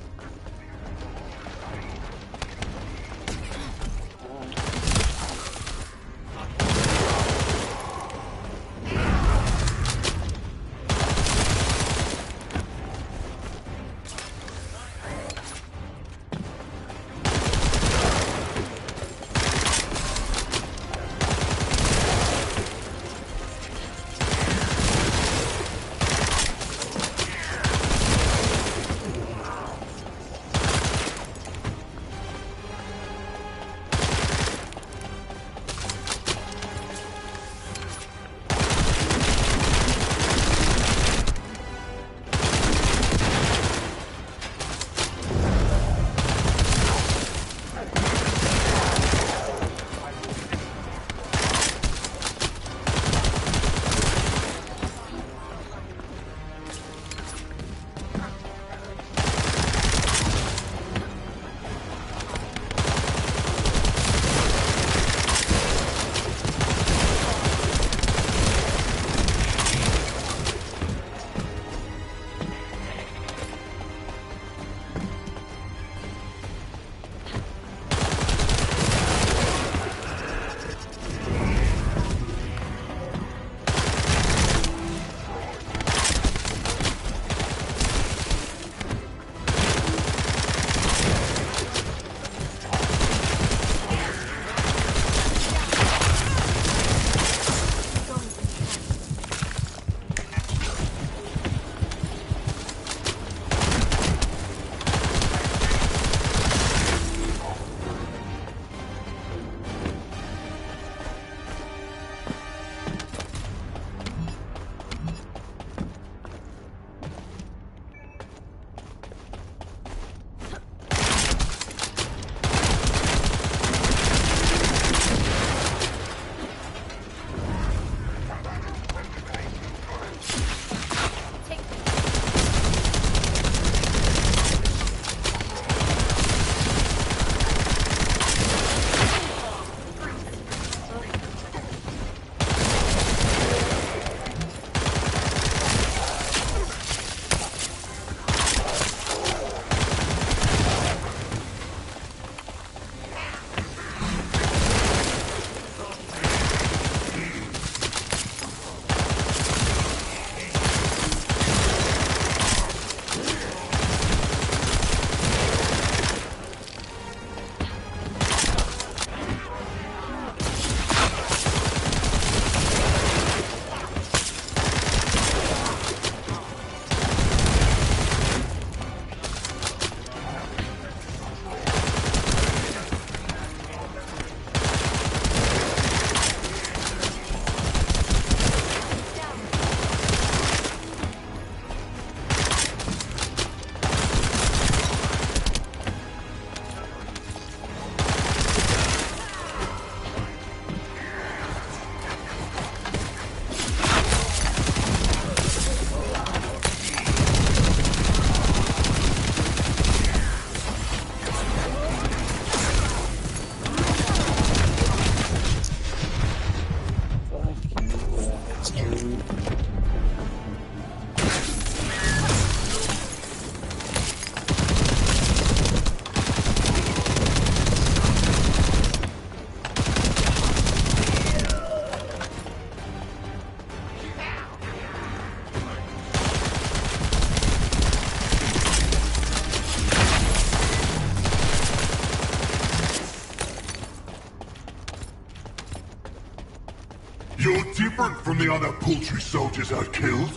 You're different from the other paltry soldiers I've killed.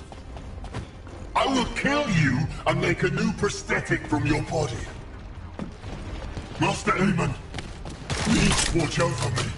I will kill you and make a new prosthetic from your body. Master Aemon, please watch over me.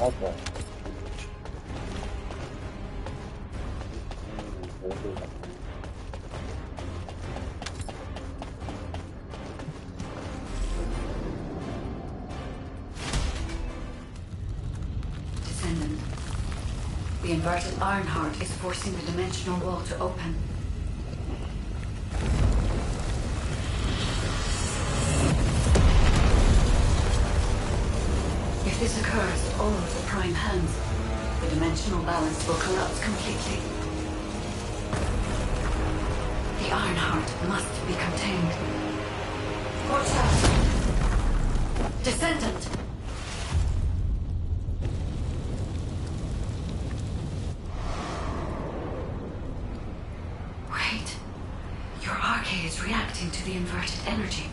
Okay. Descendant. The inverted Ironheart is forcing the dimensional wall to open. If this occurs at all of the prime hands, the dimensional balance will collapse completely. The Ironheart must be contained. Watch out! Descendant! Wait. Your arcade is reacting to the inverted energy.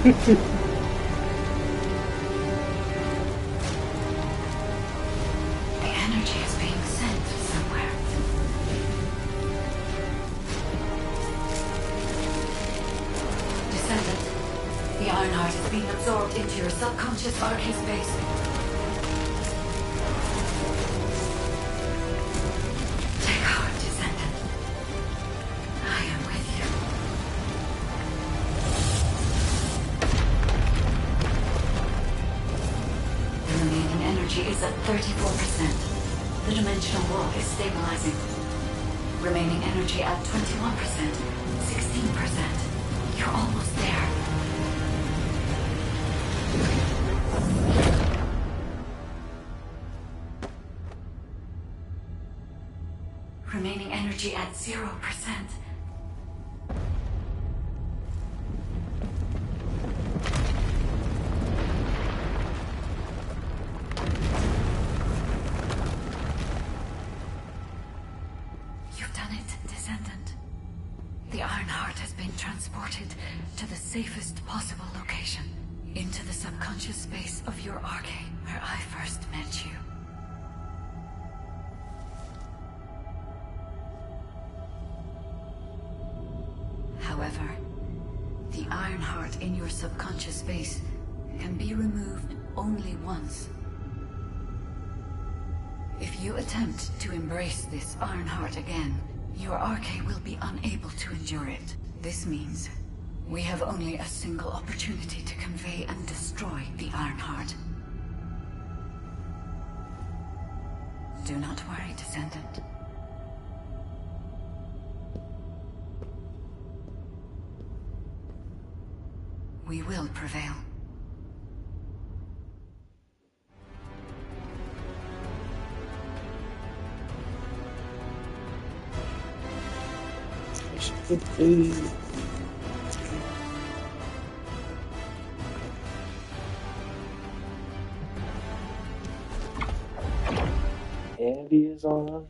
The energy is being sent somewhere. Descendant, the Ironheart is being absorbed into your subconscious arcade space. Take heart, Descendant. I am with you. The remaining energy is at 34%. The dimensional wall is stabilizing. Remaining energy at 21%, 16%. You're almost there. Remaining energy at 0%. Descendant. The Ironheart has been transported to the safest possible location, into the subconscious space of your Arche, where I first met you. However, the Ironheart in your subconscious space can be removed only once. If you attempt to embrace this Ironheart again, your Arche will be unable to endure it. This means we have only a single opportunity to convey and destroy the Ironheart. Do not worry, Descendant. We will prevail. Andy is on.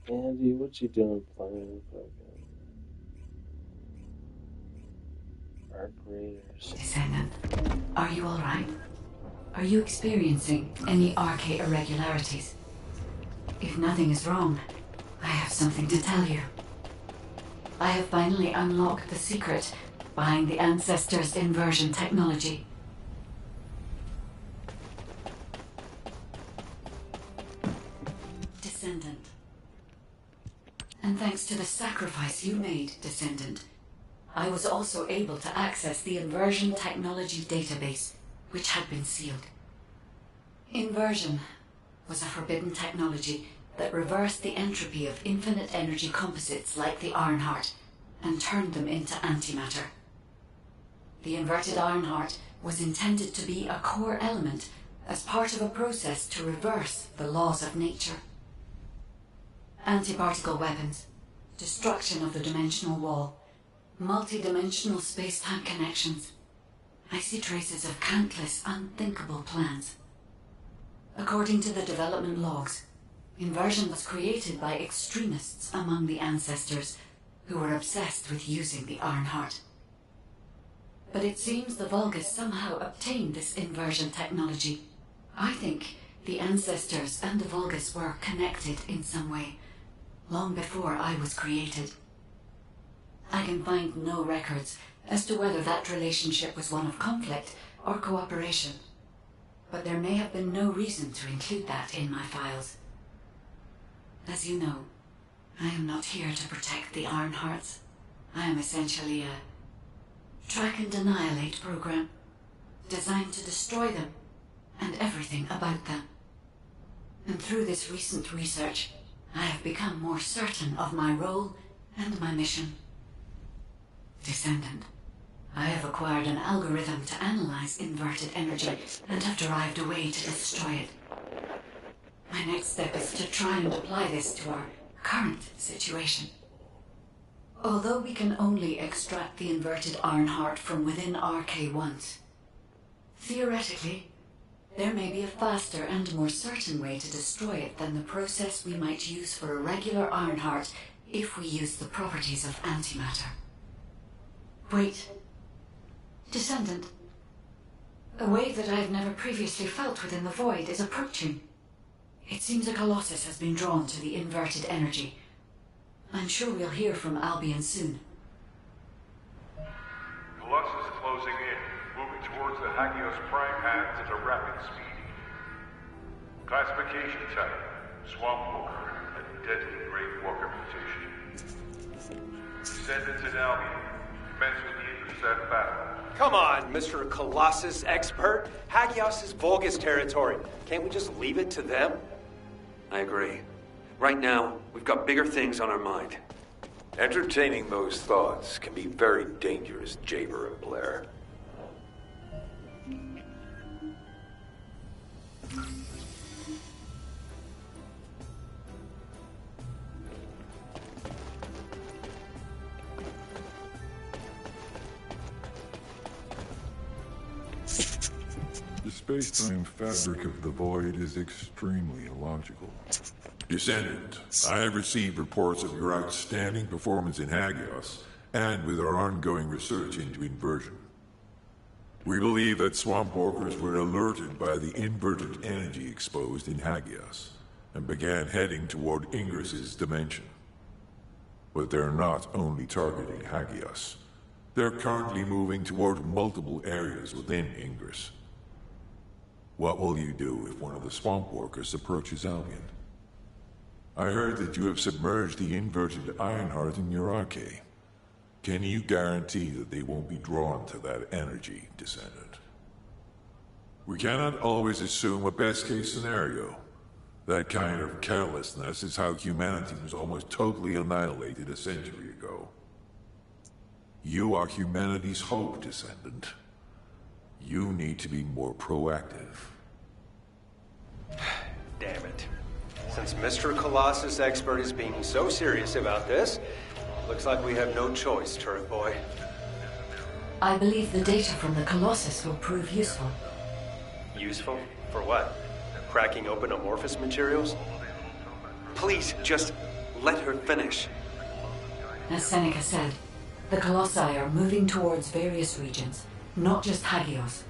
Andy, what you doing playing fucking Arc Raiders? Descendant, are you alright? Are you experiencing any Arche irregularities? If nothing is wrong, I have something to tell you. I have finally unlocked the secret behind the Ancestors' inversion technology. Descendant. And thanks to the sacrifice you made, Descendant, I was also able to access the inversion technology database, which had been sealed. Inversion was a forbidden technology that reversed the entropy of infinite energy composites like the Ironheart and turned them into antimatter. The inverted Ironheart was intended to be a core element as part of a process to reverse the laws of nature. Anti-particle weapons, destruction of the dimensional wall, multi-dimensional space-time connections. I see traces of countless unthinkable plans. According to the development logs, inversion was created by extremists among the Ancestors who were obsessed with using the Ironheart. But it seems the Vulgus somehow obtained this inversion technology. I think the Ancestors and the Vulgus were connected in some way, long before I was created. I can find no records as to whether that relationship was one of conflict or cooperation, but there may have been no reason to include that in my files. As you know, I am not here to protect the Ironhearts. I am essentially a track and annihilate program, designed to destroy them and everything about them. And through this recent research, I have become more certain of my role and my mission. Descendant, I have acquired an algorithm to analyze inverted energy and have derived a way to destroy it. My next step is to try and apply this to our current situation. Although we can only extract the inverted Ironheart from within Arche once, theoretically, there may be a faster and more certain way to destroy it than the process we might use for a regular Ironheart if we use the properties of antimatter. Wait. Descendant. A wave that I have never previously felt within the void is approaching. It seems a Colossus has been drawn to the inverted energy. I'm sure we'll hear from Albion soon. Colossus closing in, moving towards the Hagios Prime Hands at a rapid speed. Classification type, Swamp Walker, a deadly Great Walker mutation. Descendants in Albion, commence with the intercept battle. Come on, Mr. Colossus expert. Hagios is Vulgus territory. Can't we just leave it to them? I agree. Right now, we've got bigger things on our mind. Entertaining those thoughts can be very dangerous, Jaber and Blair. space-time fabric of the void is extremely illogical. Descendant, I have received reports of your outstanding performance in Hagios, and with our ongoing research into inversion. We believe that swamp walkers were alerted by the inverted energy exposed in Hagios, and began heading toward Ingris's dimension. But they're not only targeting Hagios. They're currently moving toward multiple areas within Ingris. What will you do if one of the swamp walkers approaches Albion? I heard that you have submerged the inverted Ironheart in your arcade. Can you guarantee that they won't be drawn to that energy, Descendant? We cannot always assume a best-case scenario. That kind of carelessness is how humanity was almost totally annihilated a century ago. You are humanity's hope, Descendant. You need to be more proactive. Damn it. Since Mr. Colossus Expert is being so serious about this, looks like we have no choice, Turret Boy. I believe the data from the Colossus will prove useful. Useful? For what? Cracking open amorphous materials? Please, just let her finish. As Seneca said, the Colossi are moving towards various regions, not just Hagios.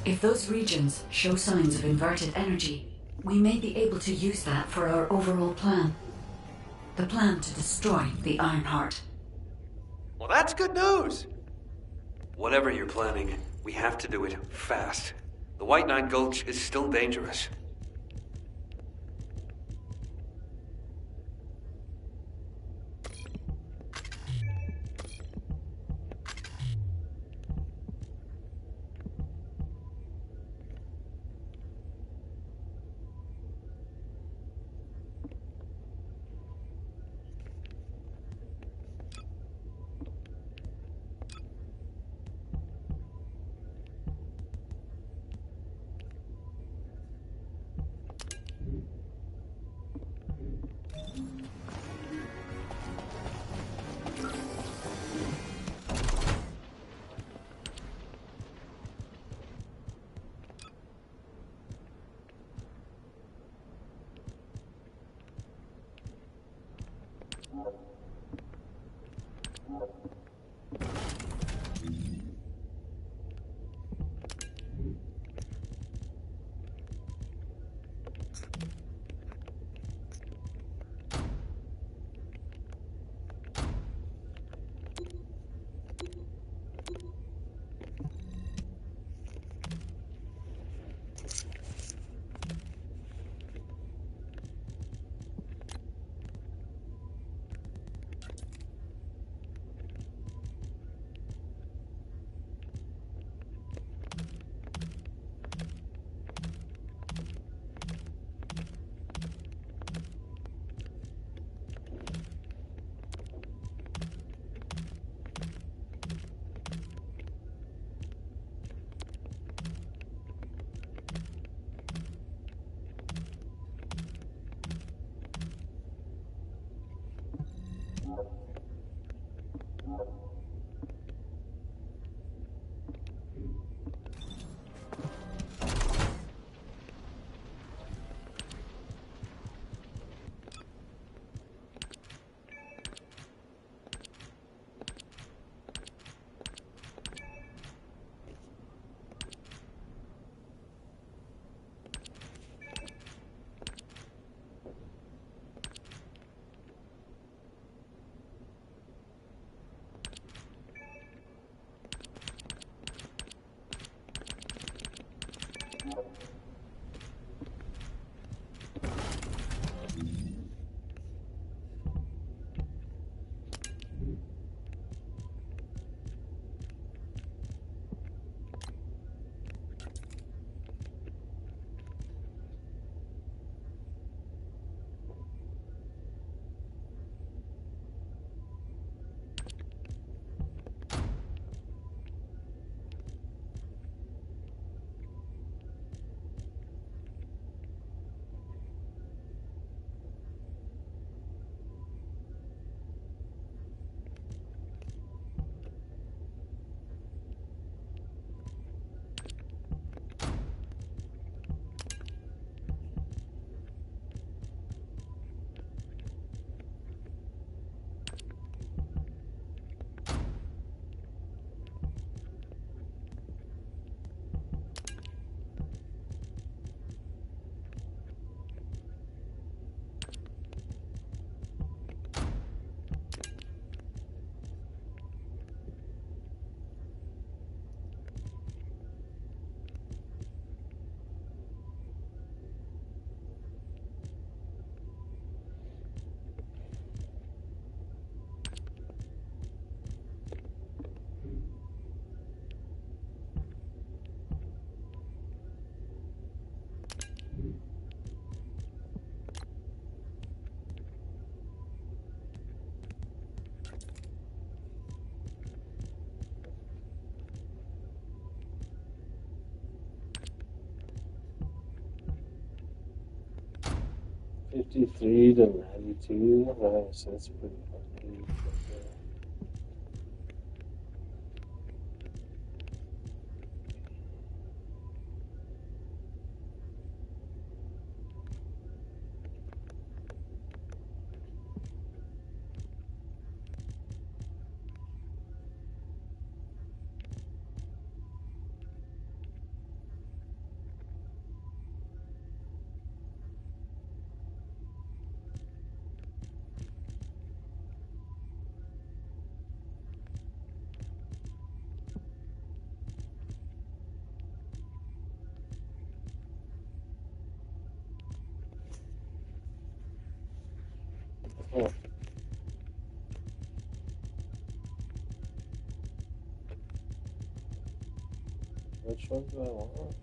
If those regions show signs of inverted energy, we may be able to use that for our overall plan. The plan to destroy the Ironheart. Well, that's good news! Whatever you're planning, we have to do it fast. The White Knight Gulch is still dangerous. 53 to 92. Nice, that's pretty fucking good. Oh. Which one do I want?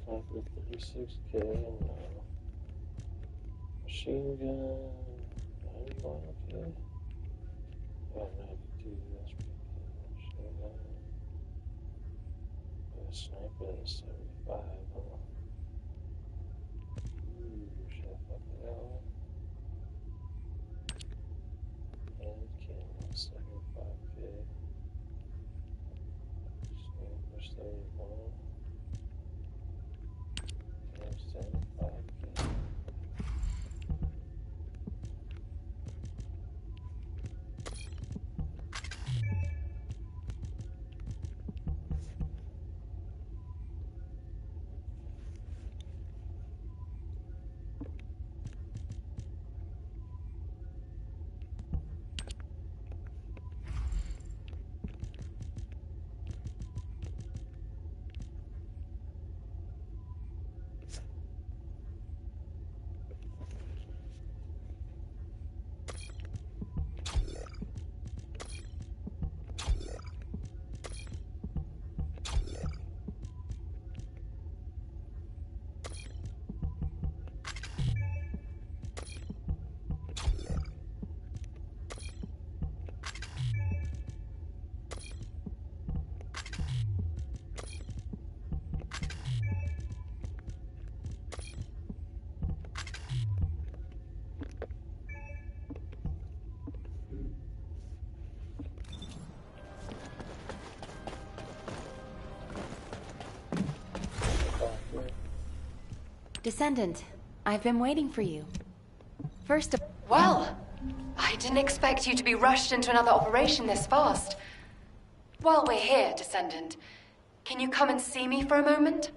Sniper 36K and machine gun 91K. Oh, 92, that's pretty good. Machine gun. Sniper is 75, huh? Ooh, should I fuck with that one? And cannon 75K. Sniper 71. And 75K. Descendant, I've been waiting for you. First of Well, I didn't expect you to be rushed into another operation this fast. While we're here, Descendant, can you come and see me for a moment?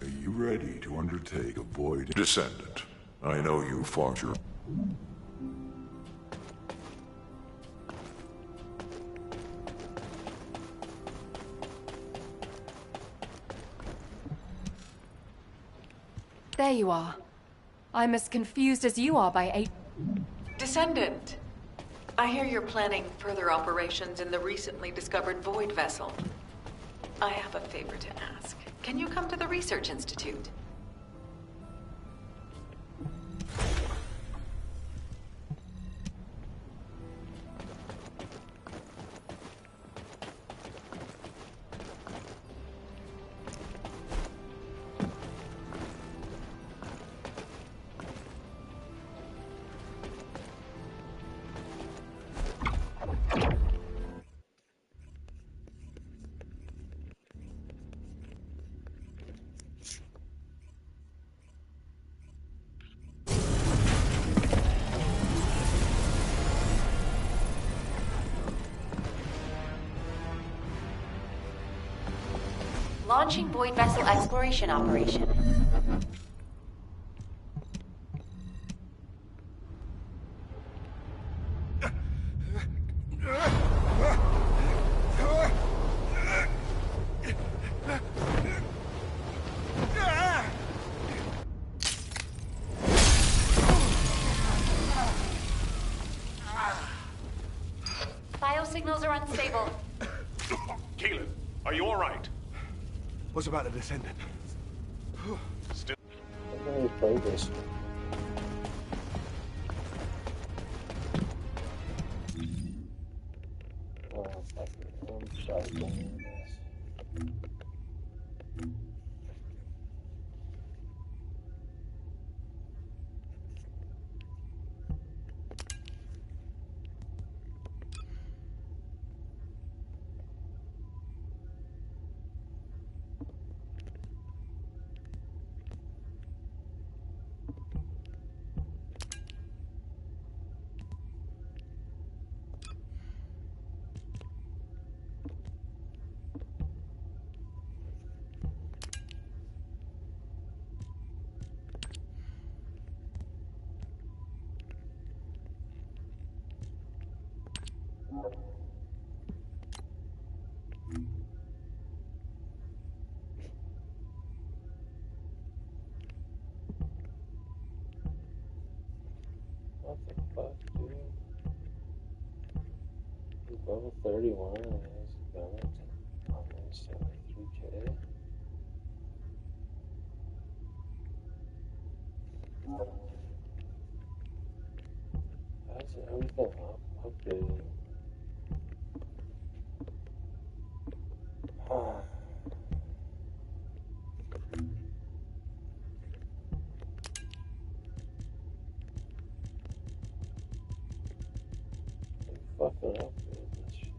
Are you ready to undertake a void Descendant? I know you fought your... There you are. I'm as confused as you are by Descendant, I hear you're planning further operations in the recently discovered Void vessel. I have a favor to ask. Can you come to the Research Institute? Launching Void Vessel Exploration Operation. Biosignals are unstable. Keelan, are you alright? What's about the Descendant? Still. I've never played this. Oh, I'm sorry. What the fuck, dude? He's level 31 and has a gun at almost 73k. How's everything updated? Fucking upgrade this shit.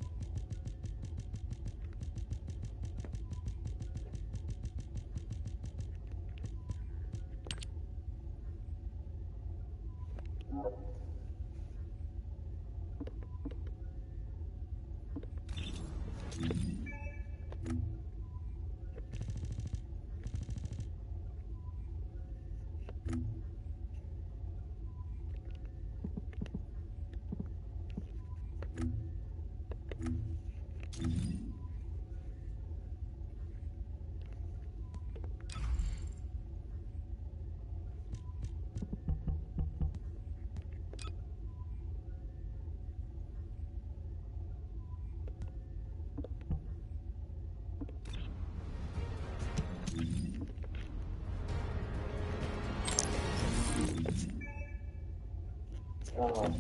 Oh, fuck.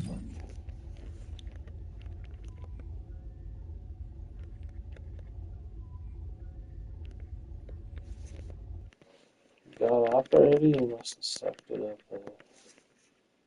You got off already? You must have sucked it up.